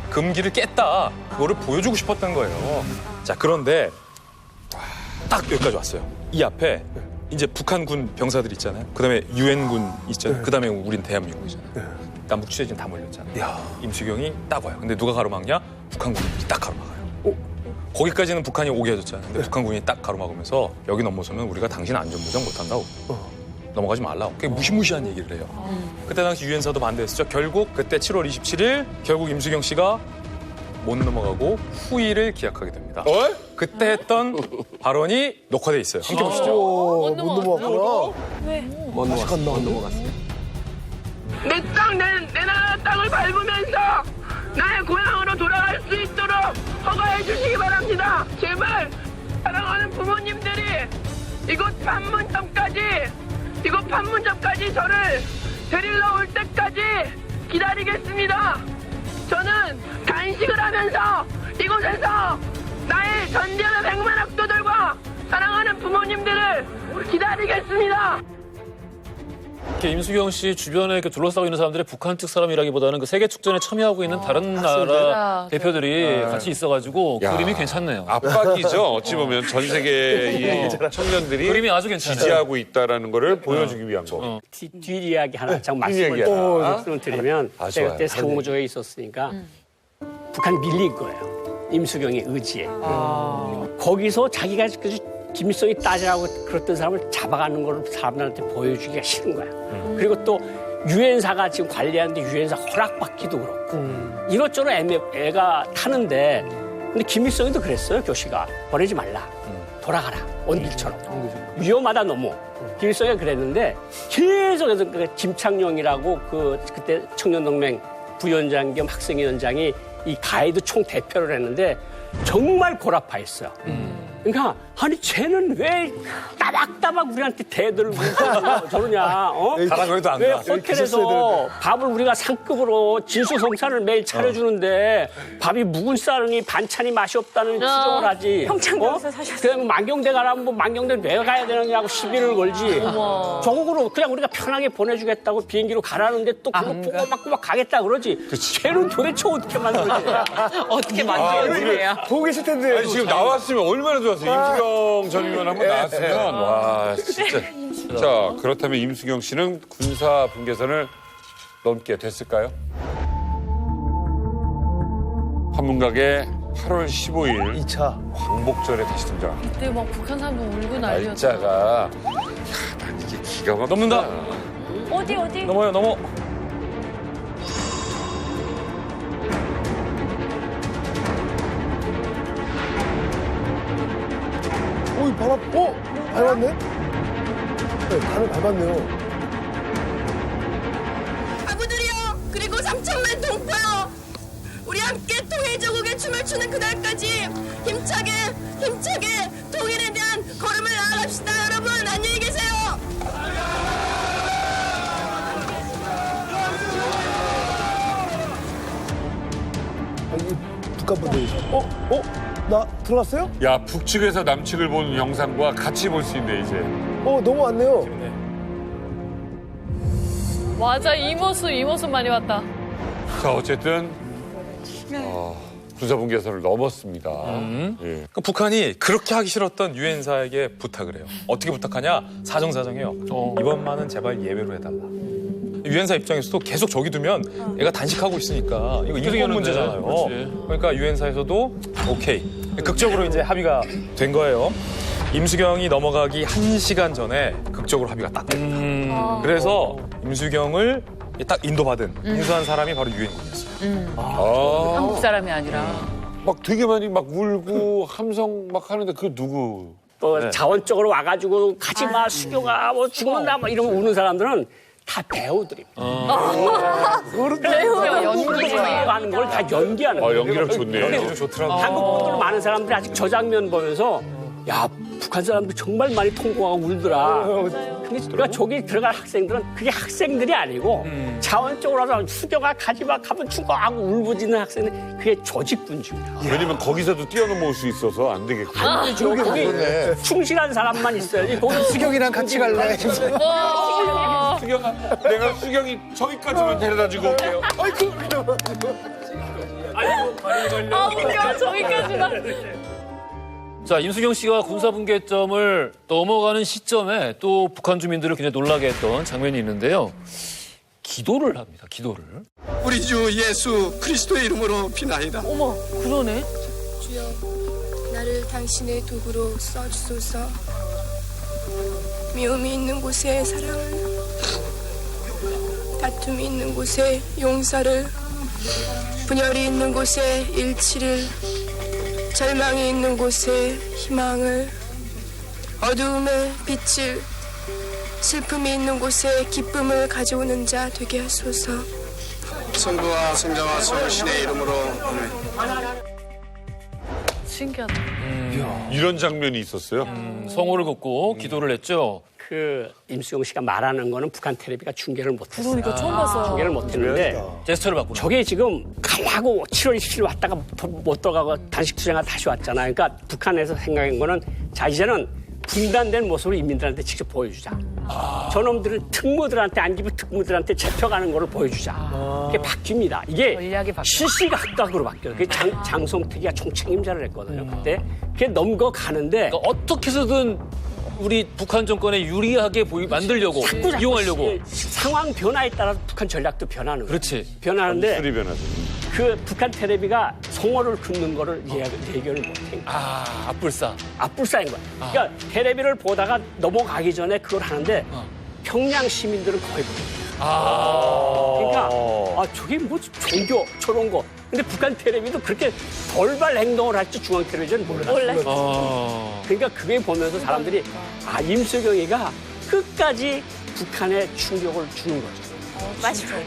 금기를 깼다. 그거를 보여주고 싶었던 거예요. 자, 그런데 딱 여기까지 왔어요. 이 앞에 이제 북한군 병사들 있잖아요. 그다음에 유엔군 있잖아요. 그다음에 우린 대한민국이잖아요. 남북 취재진 다 몰렸잖아요. 임수경이 딱 와요. 근데 누가 가로막냐? 북한군이 딱 가로막아요. 거기까지는 북한이 오게 해줬잖아요. 근데 북한군이 딱 가로막으면서 여기 넘어서면 우리가 당신 안전보장 못한다고. 넘어가지 말라고. 그게 무시무시한 얘기를 해요. 그때 당시 유엔사도 반대했었죠. 결국 그때 7월 27일 결국 임수경 씨가 못 넘어가고 후일을 기약하게 됩니다. 그때 했던 발언이 녹화돼 있어요. 함께 보시죠. 못 넘어갔구나. 왜? 못 넘어갔어요. 내 나라 땅을 밟으면서 나의 고향으로 돌아갈 수 있도록 허가해 주시기 바랍니다. 제발 사랑하는 부모님들이 이곳 판문점까지 저를 데리러 올 때까지 기다리겠습니다. 저는 단식을 하면서 이곳에서 나의 전대의 100만 학도들과 사랑하는 부모님들을 기다리겠습니다. 이렇게 임수경 씨 주변에 이렇게 둘러싸고 있는 사람들이 북한 측 사람이라기보다는 그 세계 축전에 참여하고 있는 다른 나라 대표들이 같이 있어가지고 야, 그림이 괜찮네요. 압박이죠. 어찌 보면 전 세계 이 청년들이 그림이 아주 괜찮아요. 지지하고 있다라는 거를 보여주기 위한 거. 뒷이야기 하나 참 뒷이야기 말씀을 드리면 아, 제가 좋아요. 그때 상무조에 있었으니까 북한 밀린 거예요. 임수경의 의지에. 거기서 자기가 김일성이 따지라고 그랬던 사람을 잡아가는 걸 사람들한테 보여주기가 싫은 거야. 그리고 또 유엔사가 지금 관리하는데 유엔사 허락받기도 그렇고 이것저것 애가 타는데 근데 김일성이도 그랬어요. 교시가 보내지 말라. 돌아가라. 온길처럼. 위험하다 너무. 김일성이 그랬는데 계속해서 김창룡이라고 그때 청년동맹 부위원장 겸 학생위원장이 이 가이드 총 대표를 했는데 정말 고라파했어요. 그러니까 아니 쟤는 왜 따박따박 우리한테 대들고 저러냐? 가라고해도 안 왜 가. 호텔에서 밥을 우리가 상급으로 진수성찬을 매일 차려주는데 밥이 묵은 쌀이 반찬이 맛이 없다는 지적을 하지. 평창동에서 사셨어요. 그냥 만경대 가라면 뭐 만경대 왜 가야 되느냐고 시비를 걸지. 저거로 그냥 우리가 편하게 보내주겠다고 비행기로 가라는데 또 그거 보고 막 가겠다 그러지. 쟤는 도대체 어떻게 만들어야 어떻게 만들어야 보고 계실 텐데. 아니, 지금 나왔으면 얼마나 좋았어요. 임수경 전 의원 한번 나왔으면 와 진짜. 자 그렇다면 임수경 씨는 군사 분계선을 넘게 됐을까요? 한문각에 8월 15일 2차 광복절에 다시 등장. 그때 막 북한 사람들 울고 난리였죠. 날짜가 난 이게 기가 막히다. 넘는다. 어디? 넘어. 어이 밟았네? 네, 단을 밟았네요. 아부들이여 그리고 3천만 동포여 우리 함께 통일조국의 춤을 추는 그날까지 힘차게 통일에 대한 걸음을 나아갑시다. 여러분 안녕히 계세요. 아니, 북한분들이죠. 나 들어갔어요? 야 북측에서 남측을 보는 영상과 같이 볼 수 있네 이제. 넘어왔네요. 맞아 이 모습 많이 봤다. 자 어쨌든 군사 분계선을 넘었습니다. 예. 그러니까 북한이 그렇게 하기 싫었던 유엔사에게 부탁을 해요. 어떻게 부탁하냐? 사정사정해요. 이번만은 제발 예외로 해달라. 유엔사 입장에서도 계속 저기 두면 애가 단식하고 있으니까 이거 인권 문제잖아요. 그렇지. 그러니까 유엔사에서도 오케이. 극적으로 이제 합의가 된 거예요. 임수경이 넘어가기 1시간 전에 극적으로 합의가 딱 됐다. 그래서 임수경을 딱 인도받은 인수한 사람이 바로 유엔군이었어요. 한국 사람이 아니라. 막 되게 많이 막 울고 함성 막 하는데 그 누구? 또 자원적으로 와가지고 가지 마 수경아 뭐 죽는다 막 이러면 우는 사람들은 다 배우들입니다. 배우요, 연기하는 걸 다 연기하는 거예요. 연기력 좋네요. 연기력 좋더라고. 한국 분들 많은 사람들이 아직 저 장면 보면서 야 북한 사람들 정말 많이 통곡하고 울더라. 근데 그러니까 저기 들어갈 학생들은 그게 학생들이 아니고 자원적으로 와서 수경아 가지마 가면 죽어 하고 울부짖는 학생들 그게 조직군주입니다. 왜냐면 거기서도 뛰어넘을 수 있어서 안 되겠고. 안 되죠. 거기 충실한 사람만 있어야지. 거기 수경이랑 같이 갈래? 수경아, 내가 수경이 저기까지만 데려다주고 올게요. 웃겨 저기까지만. 자, 임수경 씨가 군사분계점을 넘어가는 시점에 또 북한 주민들을 굉장히 놀라게 했던 장면이 있는데요. 기도를 합니다. 기도를. 우리 주 예수 그리스도의 이름으로 비나이다. 어머, 그러네. 주여 나를 당신의 도구로 써주소서. 미움이 있는 곳에 사랑을, 다툼이 있는 곳에 용서를, 분열이 있는 곳에 일치를, 절망이 있는 곳에 희망을, 어두움에 빛을, 슬픔이 있는 곳에 기쁨을 가져오는 자 되게 하소서. 성부와 성자와 성신의 이름으로 아멘. 신기하다. 이런 장면이 있었어요. 성호를 긋고 기도를 했죠. 그 임수경 씨가 말하는 거는 북한 텔레비가 중계를 못했어요. 그러니까 처음 봤어요. 중계를 못했는데 제스처를 바꾸는. 저게 지금 가려고 7월 27일 왔다가 못 들어가고 단식 투쟁하다 다시 왔잖아요. 그러니까 북한에서 생각한 거는 자 이제는 분단된 모습을 인민들한테 직접 보여주자. 저놈들은 특무들한테 안기부 특무들한테 잡혀가는 거를 보여주자. 이게 바뀝니다. 이게 실시각각으로 바뀌어요. 그게 장성택이가 총책임자를 했거든요. 그때 그게 넘어가는데 그러니까 어떻게 해서든 우리 북한 정권에 유리하게 만들려고 이용하려고 상황 변화에 따라 북한 전략도 변하는 거예요. 그렇지. 변하는데 수리 변하죠. 그 북한 텔레비가 성호를 긋는 거를 예견을 못한 거야. 앞불싸인 거야. 그러니까 텔레비를 보다가 넘어가기 전에 그걸 하는데 평양 시민들은 거의 그러니까 저게 뭐 종교 저런 거. 근데 북한 텔레비도 그렇게 돌발 행동을 할지 중앙 텔레비전은 몰랐어. 그러니까 그게 보면서 사람들이 임수경이가 끝까지 북한에 충격을 주는 거죠. 맞아요.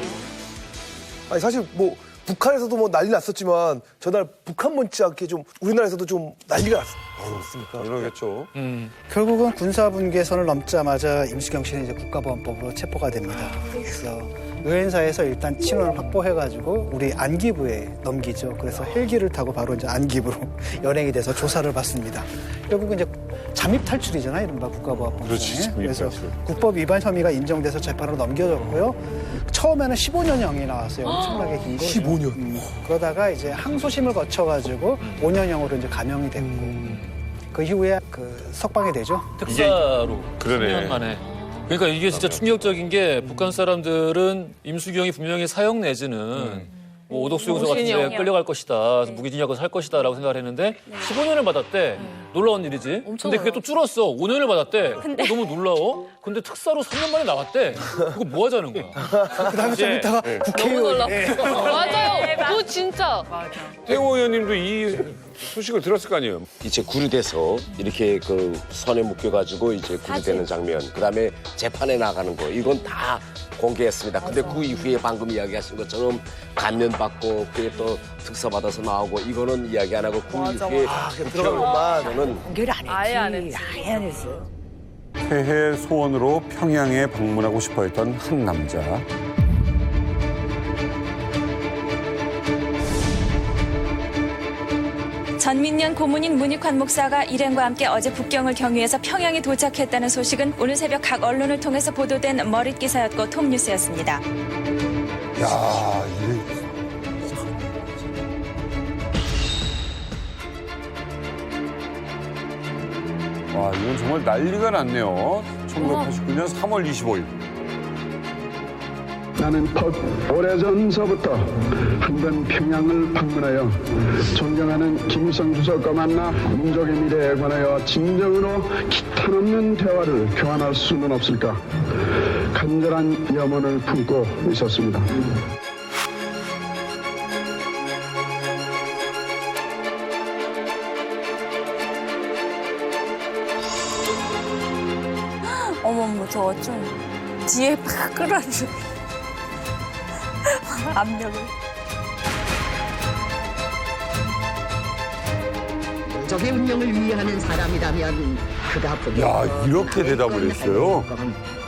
아니 사실 뭐 북한에서도 뭐 난리 났었지만 저날 북한 못지않게 좀 우리나라에서도 좀 난리가 났습니까? 그러겠죠. 결국은 군사분계선을 넘자마자 임수경 씨는 이제 국가보안법으로 체포가 됩니다. 그래서 의회사에서 일단 친원을 확보해가지고 우리 안기부에 넘기죠. 그래서 헬기를 타고 바로 이제 안기부로 연행이 돼서 조사를 받습니다. 결국은 이제 잠입 탈출이잖아요, 이른바 국가보안법에. 그래서 국법 위반 혐의가 인정돼서 재판으로 넘겨졌고요. 처음에는 15년형이 나왔어요. 엄청나게 긴 거. 15년. 그러다가 이제 항소심을 거쳐가지고 5년형으로 이제 감형이 됐고 그 이후에 그 석방이 되죠. 특사로. 그러네. 10년 만에. 그러니까 이게 진짜 충격적인 게 북한 사람들은 임수경이 분명히 사형 내지는 뭐 오독수용소 같은 데 끌려갈 것이다. 무기징역을 살 것이다 라고 생각을 했는데 15년을 받았대. 놀라운 일이지. 근데 그게 또 줄었어. 5년을 받았대. 너무 놀라워. 근데 특사로 3년 만에 나왔대. 그거 뭐 하자는 거야. 그다음에 좀 이따가 국회의원. 맞아요. 그거 진짜. 태호 의원님도 이 소식을 들었을 거 아니에요. 이제 구류돼서 이렇게 그 선에 묶여가지고 이제 구류되는 장면, 그다음에 재판에 나가는 거, 이건 다 공개했습니다. 근데 그 이후에 방금 이야기하신 것처럼 감면받고 그게 또 특사 받아서 나오고 이거는 이야기 안 하고 그 이후에 들어간 것만 저는 공개를 안 했지. 아예 안 했지. 아예 안 했어. 새해 소원으로 평양에 방문하고 싶어 했던 한 남자. 전민년 고문인 문익환 목사가 일행과 함께 어제 북경을 경유해서 평양에 도착했다는 소식은 오늘 새벽 각 언론을 통해서 보도된 머릿 기사였고 톱뉴스였습니다. 야, 이건 정말 난리가 났네요. 1989년 3월 25일. 나는 오래전서부터 한번 평양을 방문하여 존경하는 김일성 주석과 만나 민족의 미래에 관하여 진정으로 기탄 없는 대화를 교환할 수는 없을까 간절한 염원을 품고 있었습니다. 어머 무서워 좀 뒤에 팍 끌어줘. 압력을. 민족의 운명을 위하는 사람이라면 그가 야, 이렇게 대답을 했어요?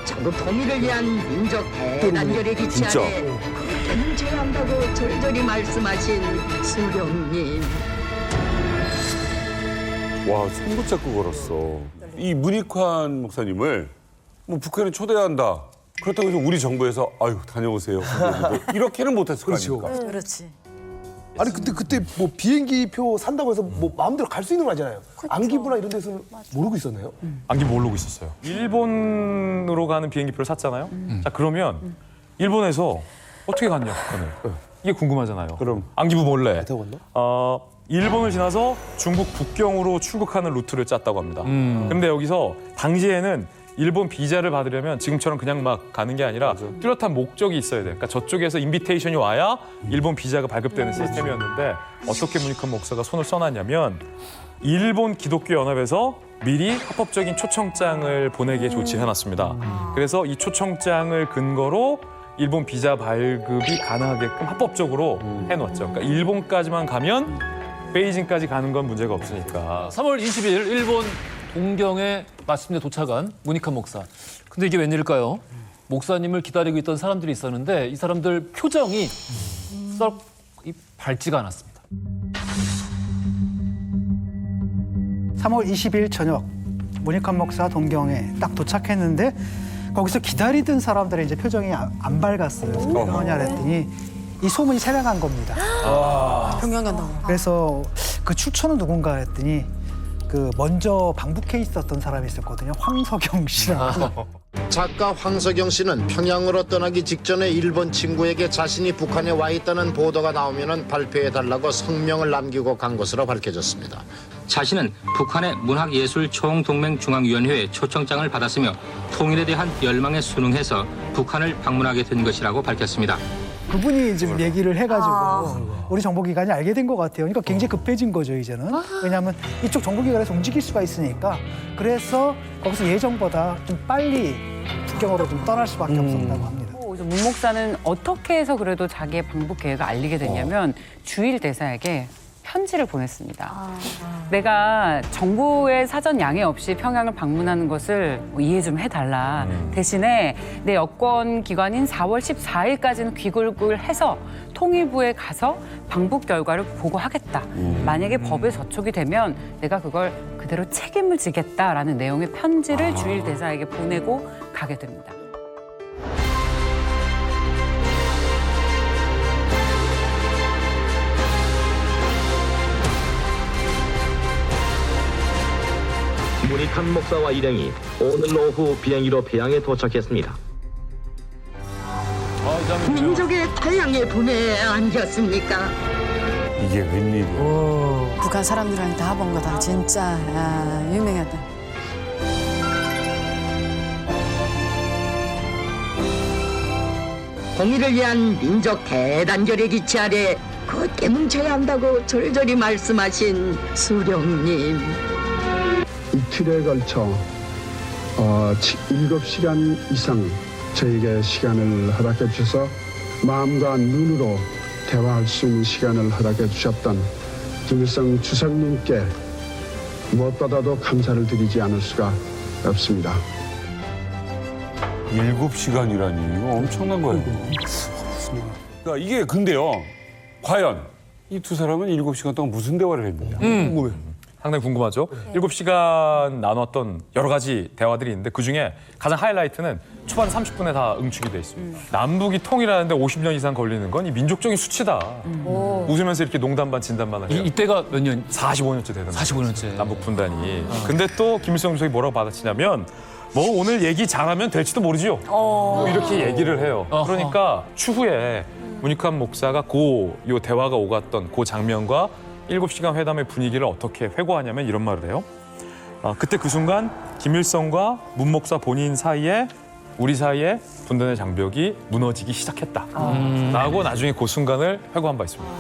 전국 통일을 위한 민족 대단결에 진짜. 기치하되 그때는 제한다고 절절히 말씀하신 수령님. 와, 손 붙잡고 걸었어. 이 문익환 목사님을 뭐 북한에 초대한다. 그렇다고 해서 우리 정부에서 아유 다녀오세요. 이렇게는 못했을 거 아닙니까? 그렇지. 아니 근데 그때 뭐 비행기표 산다고 해서 뭐 마음대로 갈 수 있는 거 아니잖아요. 안기부나 이런 데서는 모르고 있었나요? 안기 모르고 있었어요. 일본으로 가는 비행기표를 샀잖아요. 자 그러면 일본에서 어떻게 갔냐 북한을. 이게 궁금하잖아요. 그럼 안기부 몰래. 일본을 지나서 중국 북경으로 출국하는 루트를 짰다고 합니다. 근데 여기서 당시에는 일본 비자를 받으려면 지금처럼 그냥 막 가는 게 아니라 뚜렷한 목적이 있어야 돼요. 그러니까 저쪽에서 인비테이션이 와야 일본 비자가 발급되는 시스템이었는데 어떻게 문익환 목사가 손을 써놨냐면 일본 기독교 연합에서 미리 합법적인 초청장을 보내게 조치해놨습니다. 그래서 이 초청장을 근거로 일본 비자 발급이 가능하게끔 합법적으로 해놓았죠. 그러니까 일본까지만 가면 베이징까지 가는 건 문제가 없으니까. 3월 20일 일본 동경에 마침내 도착한 문익환 목사. 근데 이게 웬일일까요? 목사님을 기다리고 있던 사람들이 있었는데 이 사람들 표정이 썩 밝지가 않았습니다. 3월 20일 저녁 문익환 목사 동경에 딱 도착했는데 거기서 기다리던 사람들의 이제 표정이 안 밝았어요. 왜 그러냐 그랬더니 이 소문이 새나간 겁니다. 평양 간다고. 그래서 그 출처는 누군가 했더니 그 먼저 방북해 있었던 사람이 있었거든요. 황석영 씨라고. 작가 황석영 씨는 평양으로 떠나기 직전에 일본 친구에게 자신이 북한에 와 있다는 보도가 나오면 발표해달라고 성명을 남기고 간 것으로 밝혀졌습니다. 자신은 북한의 문학예술총동맹중앙위원회에 초청장을 받았으며 통일에 대한 열망에 순응해서 북한을 방문하게 된 것이라고 밝혔습니다. 그분이 지금 얘기를 해가지고 우리 정보기관이 알게 된 것 같아요. 그러니까 굉장히 급해진 거죠, 이제는. 왜냐하면 이쪽 정보기관에서 움직일 수가 있으니까. 그래서 거기서 예정보다 좀 빨리 북경으로 좀 떠날 수밖에 없었다고 합니다. 문 목사는 어떻게 해서 그래도 자기의 방북 계획을 알리게 됐냐면 주일 대사에게 편지를 보냈습니다. 내가 정부의 사전 양해 없이 평양을 방문하는 것을 이해 좀 해달라. 대신에 내 여권 기관인 4월 14일까지는 귀국을 해서 통일부에 가서 방북 결과를 보고하겠다. 만약에 법에 저촉이 되면 내가 그걸 그대로 책임을 지겠다라는 내용의 편지를 주일 대사에게 보내고 가게 됩니다. 문익환 목사와 일행이 오늘 오후 비행기로 평양에 도착했습니다. 민족의 태양에 분에 안겼습니까? 이게 웬일이야? 북한 사람들한테 다 본 거다. 진짜 유명하다. 공의를 위한 민족 대단결의 기치 아래 굳게 뭉쳐야 한다고 절절히 말씀하신 수령님. 이틀에 걸쳐 7시간 이상 저에게 시간을 허락해 주셔서 마음과 눈으로 대화할 수 있는 시간을 허락해 주셨던 김일성 주석님께 무엇보다도 감사를 드리지 않을 수가 없습니다. 7시간이라니 이거 엄청난 거예요. 그러니까 이게 근데요. 과연 이 두 사람은 7시간 동안 무슨 대화를 했느냐. 궁금해요. 상당히 궁금하죠? 7시간 나눴던 여러 가지 대화들이 있는데 그중에 가장 하이라이트는 초반 30분에 다 응축이 돼 있습니다. 남북이 통일하는데 50년 이상 걸리는 건 이 민족적인 수치다. 웃으면서 이렇게 농담 반 진담 반을 해요. 이때가 몇 년? 45년째 되던 45년째. 남북 분단이. 근데 또 김일성 주석이 뭐라고 받아치냐면 뭐 오늘 얘기 잘하면 될지도 모르지요. 뭐 이렇게 얘기를 해요. 그러니까 추후에 문익환 목사가 요 대화가 오갔던 그 장면과 7시간 회담의 분위기를 어떻게 회고하냐면 이런 말을 해요. 그때 그 순간 김일성과 문 목사 본인 사이에 우리 사이에 분단의 장벽이 무너지기 시작했다. 라고 나중에 그 순간을 회고한 바 있습니다.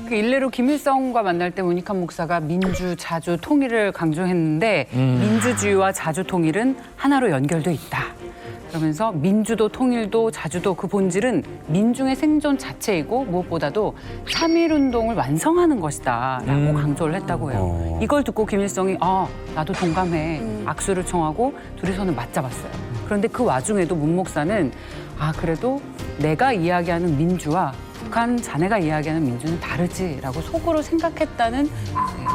그 일례로 김일성과 만날 때 문익환 목사가 민주, 자주, 통일을 강조했는데 민주주의와 자주 통일은 하나로 연결돼 있다. 그러면서 민주도 통일도 자주도 그 본질은 민중의 생존 자체이고 무엇보다도 3.1운동을 완성하는 것이다 라고 강조를 했다고 해요. 이걸 듣고 김일성이 나도 동감해 악수를 청하고 둘이 손을 맞잡았어요. 그런데 그 와중에도 문 목사는 그래도 내가 이야기하는 민주와 북한 자네가 이야기하는 민주는 다르지라고 속으로 생각했다는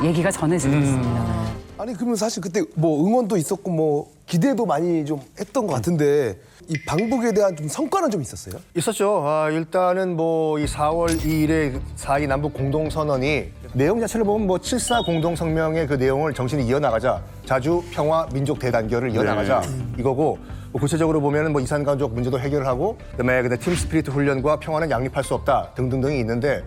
얘기가 전해지고 있습니다. 아니 그러면 사실 그때 뭐 응원도 있었고 뭐 기대도 많이 좀 했던 것 같은데 이 방북에 대한 좀 성과는 좀 있었어요? 있었죠. 일단은 뭐 이 4월 2일에 4.2 남북 공동선언이 내용 자체를 보면 뭐 7.4 공동성명의 그 내용을 정신이 이어나가자 자주 평화 민족 대단결을 이어나가자 이거고 뭐 구체적으로 보면은 뭐 이산가족 문제도 해결하고 그다음에 팀 스피리트 훈련과 평화는 양립할 수 없다 등등등이 있는데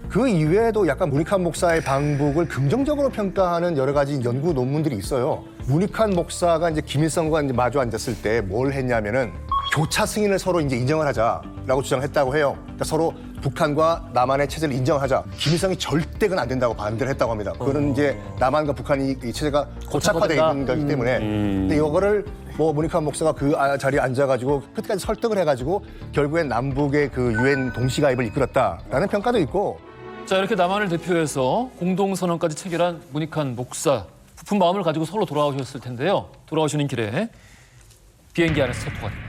그 이외에도 약간 문익환 목사의 방북을 긍정적으로 평가하는 여러 가지 연구 논문들이 있어요. 문익환 목사가 이제 김일성과 이제 마주 앉았을 때 뭘 했냐면은 교차 승인을 서로 이제 인정을 하자라고 주장했다고 해요. 그러니까 서로 북한과 남한의 체제를 인정하자. 김일성이 절대 그건 안 된다고 반대를 했다고 합니다. 그거는 이제 남한과 북한이 이 체제가 고착화되어 있는 거기 때문에. 근데 이거를 뭐 문익환 목사가 그 자리에 앉아가지고 끝까지 설득을 해가지고 결국엔 남북의 그 유엔 동시가입을 이끌었다라는 평가도 있고. 자, 이렇게 남한을 대표해서 공동선언까지 체결한 문익환 목사. 부푼 마음을 가지고 서울로 돌아오셨을 텐데요. 돌아오시는 길에 비행기 안에서 체포가 됩니다.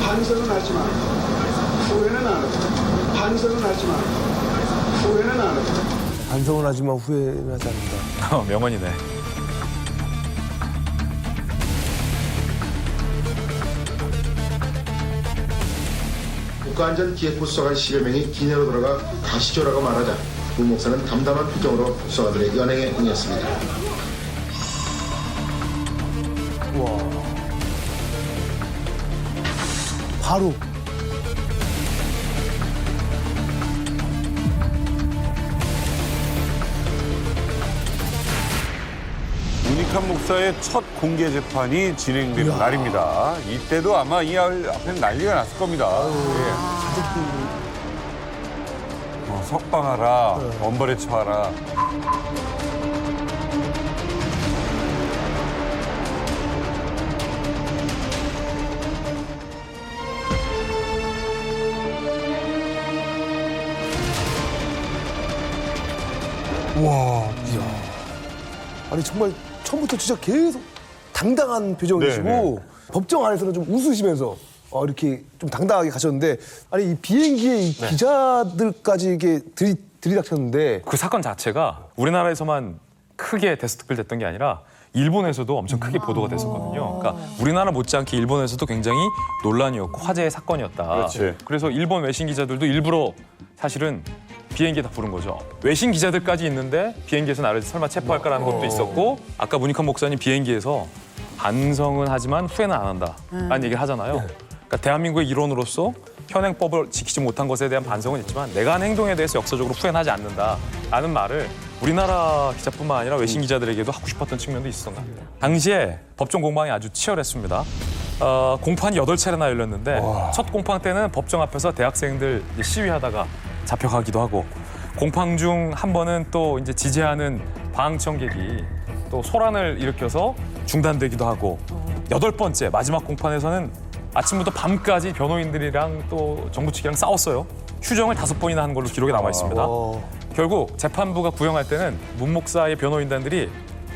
반성은 하지만 후회는 안 한다. 반성은 하지만 후회는 안 한다. 반성은 하지만 후회는 하지 않는다. 명언이네. 국가안전기획부 수사관 10여 명이 기내로 들어가 가시죠라고 말하자 문 목사는 담담한 표정으로 수사관들의 연행에 응했습니다. 바로. 문익환 목사의 첫 공개 재판이 진행되는 날입니다. 이때도 아마 이 앞에는 난리가 났을 겁니다. 석방하라, 엄벌에 처하라. 와, 이야. 아니 정말 처음부터 진짜 계속 당당한 표정이시고 네. 법정 안에서는 좀 웃으시면서 이렇게 좀 당당하게 가셨는데 아니 이 비행기에 이 기자들까지 이게 들이닥쳤는데 그 사건 자체가 우리나라에서만 크게 데스크필됐던 게 아니라 일본에서도 엄청 크게 보도가 됐었거든요. 그러니까 우리나라 못지않게 일본에서도 굉장히 논란이었고 화제의 사건이었다. 그렇지. 그래서 일본 외신 기자들도 일부러 사실은 비행기에 다 부른 거죠. 외신 기자들까지 있는데 비행기에서 나를 설마 체포할까라는 것도 있었고 아까 문익환 목사님 비행기에서 반성은 하지만 후회는 안 한다라는 얘기를 하잖아요. 그러니까 대한민국의 일원으로서 현행법을 지키지 못한 것에 대한 반성은 있지만 내가 한 행동에 대해서 역사적으로 후회는 하지 않는다라는 말을 우리나라 기자뿐만 아니라 외신 기자들에게도 하고 싶었던 측면도 있었던 것 같아요. 당시에 법정 공방이 아주 치열했습니다. 공판이 8차례나 열렸는데 첫 공판 때는 법정 앞에서 대학생들 시위하다가 잡혀가기도 하고 공판 중 한 번은 또 이제 지지하는 방청객이 또 소란을 일으켜서 중단되기도 하고 8번째 마지막 공판에서는 아침부터 밤까지 변호인들이랑 또 정부 측이랑 싸웠어요. 휴정을 5번이나 한 걸로 기록에 남아 있습니다. 결국 재판부가 구형할 때는 문 목사의 변호인단들이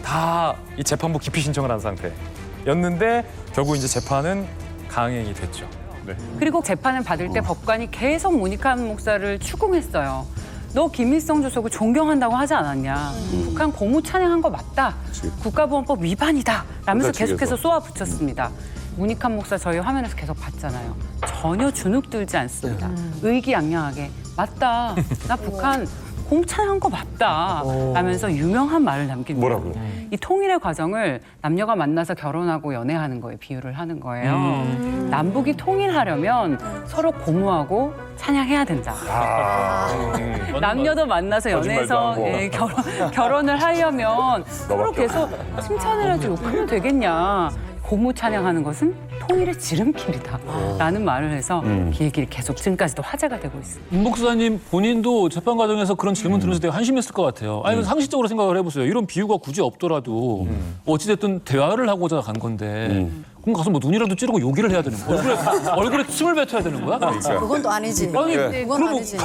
다 이 재판부 기피 신청을 한 상태였는데 결국 이제 재판은 강행이 됐죠. 네. 그리고 재판을 받을 때 법관이 계속 문익환 목사를 추궁했어요. 너 김일성 주석을 존경한다고 하지 않았냐. 북한 고무 찬양한 거 맞다. 국가보안법 위반이다. 라면서 계속해서 쏘아붙였습니다. 문익환 목사 저희 화면에서 계속 봤잖아요. 전혀 주눅 들지 않습니다. 의기양양하게 맞다. 나 북한 고무 찬양한 거 맞다. 라면서 유명한 말을 남깁니다. 뭐라고요? 이 통일의 과정을 남녀가 만나서 결혼하고 연애하는 거에 비유를 하는 거예요. 남북이 통일하려면 서로 고무하고 찬양해야 된다. 남녀도 만나서 연애해서 결혼을 하려면 서로 계속 칭찬을 해도 욕하면 되겠냐. 고무 찬양하는 것은 통일의 지름길이다. 라는 말을 해서 그 얘기를 계속 지금까지도 화제가 되고 있습니다. 문 목사님 본인도 재판 과정에서 그런 질문 들으면서 되게 한심했을 것 같아요. 아니, 상식적으로 생각을 해보세요. 이런 비유가 굳이 없더라도 어찌됐든 대화를 하고자 간 건데 그럼 가서 뭐 눈이라도 찌르고 욕을 해야 되는 거야? 얼굴에 침을 뱉어야 되는 거야? 그건 또 아니지. 아니, 그건 아니지.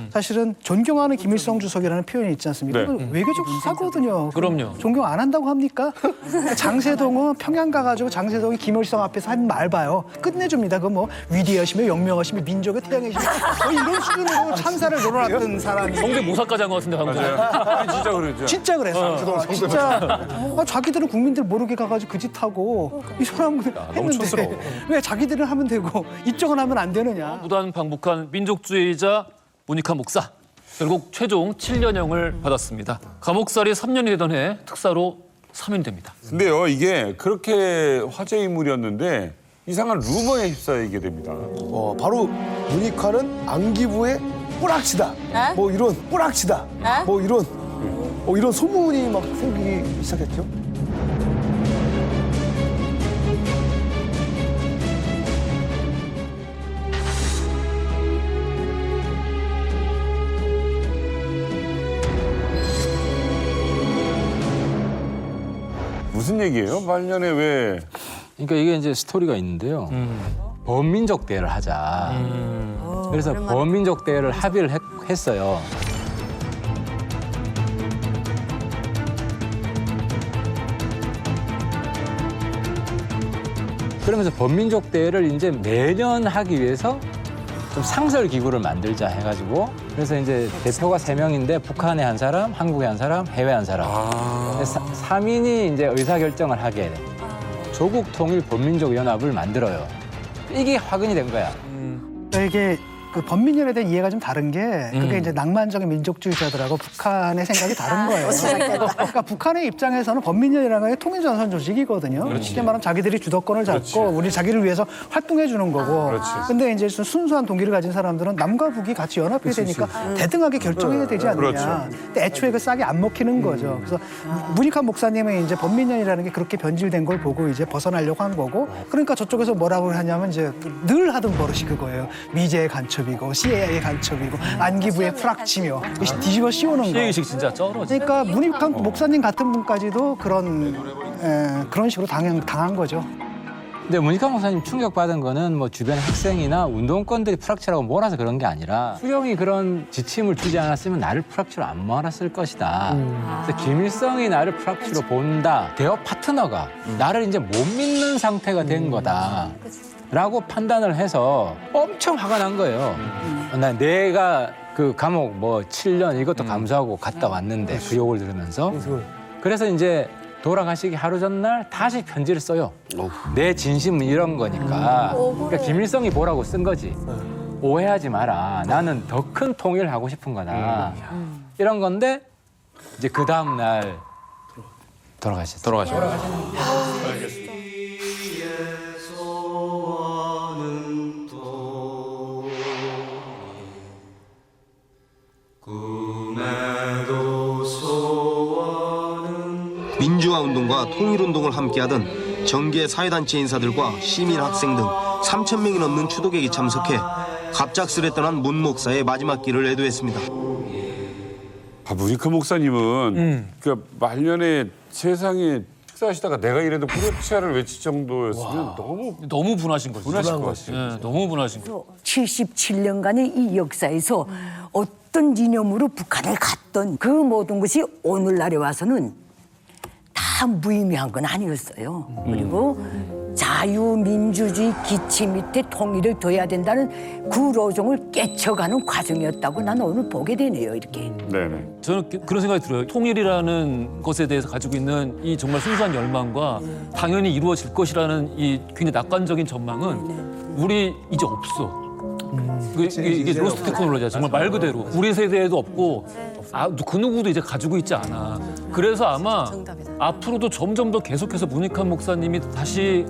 사실은 존경하는 김일성 주석이라는 표현이 있지 않습니까? 네. 이건 외교적 수사거든요. 그럼요. 존경 안 한다고 합니까? 장세동은 평양 가가지고 장세동이 김일성 앞에서 한 말 봐요. 끝내줍니다. 그 뭐 위대하시며 영명하시며 민족의 태양이시며 이런 수준으로 찬사를 놀아놨던 사람이. 성대모사까지 한 것 같은데 방금. 아니, 진짜 그러죠. 진짜 그랬어. 진짜 자기들은 국민들 모르게 가가지고 그 짓 하고 이 사람은 너무 촌스러워. 왜 자기들은 하면 되고 이쪽은 하면 안 되느냐. 무단 방북한 민족주의자 문익환 목사. 결국 최종 7년형을 받았습니다. 감옥살이 3년이 되던 해 특사로 사면이 됩니다. 근데요, 이게 그렇게 화제 인물이었는데 이상한 루머에 휩싸이게 됩니다. 바로 문익환은 안기부의 뿌락치다. 뭐 이런 뿌락치다. 뭐 이런 소문이 막 생기기 시작했죠. 무슨 얘기예요? 말년에 왜? 그러니까 이게 이제 스토리가 있는데요. 범민족 대회를 하자. 그래서 범민족 대회를 합의를 했어요. 그러면서 범민족 대회를 이제 매년 하기 위해서 좀 상설 기구를 만들자 해가지고 그래서 이제 대표가 3명인데 북한에 한 사람, 한국에 한 사람, 해외 한 사람. 3인이 이제 의사결정을 하게 돼. 조국 통일 범민족 연합을 만들어요. 이게 확인이 된 거야. 이게 그 범민연에 대한 이해가 좀 다른 게 그게 이제 낭만적인 민족주의자들하고 북한의 생각이 다른 거예요. 그러니까 북한의 입장에서는 범민연이라는 게 통일전선 조직이거든요. 쉽게 말하면 자기들이 주도권을 잡고 우리 자기를 위해서 활동해 주는 거고. 근데 이제 순수한 동기를 가진 사람들은 남과 북이 같이 연합해야 되니까 대등하게 결정해야 되지 않느냐. 근데 애초에 그 싹이 안 먹히는 거죠. 그래서 문익환 목사님은 이제 범민연이라는 게 그렇게 변질된 걸 보고 이제 벗어나려고 한 거고. 그러니까 저쪽에서 뭐라고 하냐면 이제 늘 하던 버릇이 그거예요. 미제의 간첩. CIA의 간첩이고 안기부의 프락치며 뒤집어 씌우는 거. 시의식 진짜 쩔어. 그러니까 문익환 목사님 같은 분까지도 그런 식으로 당한 거죠. 근데 문익환 목사님 충격받은 거는 뭐 주변 학생이나 운동권들이 프락치라고 몰아서 그런 게 아니라 수령이 그런 지침을 주지 않았으면 나를 프락치로 안 몰았을 것이다. 그래서 김일성이 나를 프락치로 본다. 대화 파트너가 나를 이제 못 믿는 상태가 된 거다. 라고 판단을 해서 엄청 화가 난 거예요. 내가 그 감옥 뭐 7년 이것도 감수하고 갔다 왔는데 그 욕을 들으면서. 그래서 이제 돌아가시기 하루 전날 다시 편지를 써요. 내 진심은 이런 거니까. 그러니까 김일성이 보라고 쓴 거지. 오해하지 마라. 나는 더 큰 통일을 하고 싶은 거다. 이런 건데 이제 그 다음 날 돌아가셨어요. 알겠습니다. 민주화운동과 통일운동을 함께하던 정계 사회단체 인사들과 시민 학생 등 3,000명이 넘는 추도객이 참석해 갑작스레 떠난 문 목사의 마지막 길을 애도했습니다. 문익환 목사님은 그 말년에 세상에 식사하시다가 내가 이래도 뿌려치아를 외칠 정도였으면 너무 분하신 거죠. 분하실 것 같아요. 네, 너무 분하신 거죠. 77년간의 이 역사에서 어떤 이념으로 북한을 갔던 그 모든 것이 오늘날에 와서는 다 무의미한 건 아니었어요. 그리고 자유민주주의 기치 밑에 통일을 둬야 된다는 그 로종을 깨쳐가는 과정이었다고 나는 오늘 보게 되네요. 이렇게. 네네. 저는 그런 생각이 들어요. 통일이라는 것에 대해서 가지고 있는 이 정말 순수한 열망과 당연히 이루어질 것이라는 이 굉장히 낙관적인 전망은 우리 이제 없어. 이게 로스트 테크놀로지야. 정말 말 그대로. 우리 세대에도 없고 그 누구도 이제 가지고 있지 않아. 그래서 아마 앞으로도 점점 더 계속해서 문익환 목사님이 다시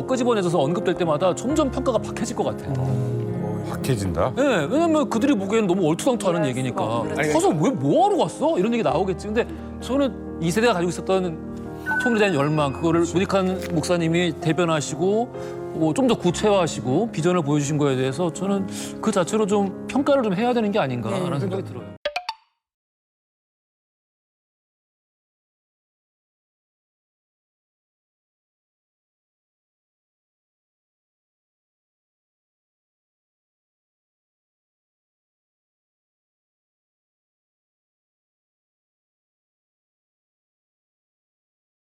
끄집어내져서 언급될 때마다 점점 평가가 박해질 것 같아요. 박해진다? 네, 왜냐면 그들이 보기에는 너무 얼토당토하는 얘기니까. 가서 왜 뭐하러 갔어? 이런 얘기 나오겠지. 근데 저는 이 세대가 가지고 있었던 통일에 대한 열망, 그거를 문익환 목사님이 대변하시고 좀 더 구체화하시고 비전을 보여주신 거에 대해서 저는 그 자체로 좀 평가를 좀 해야 되는 게 아닌가라는 생각이 들어요.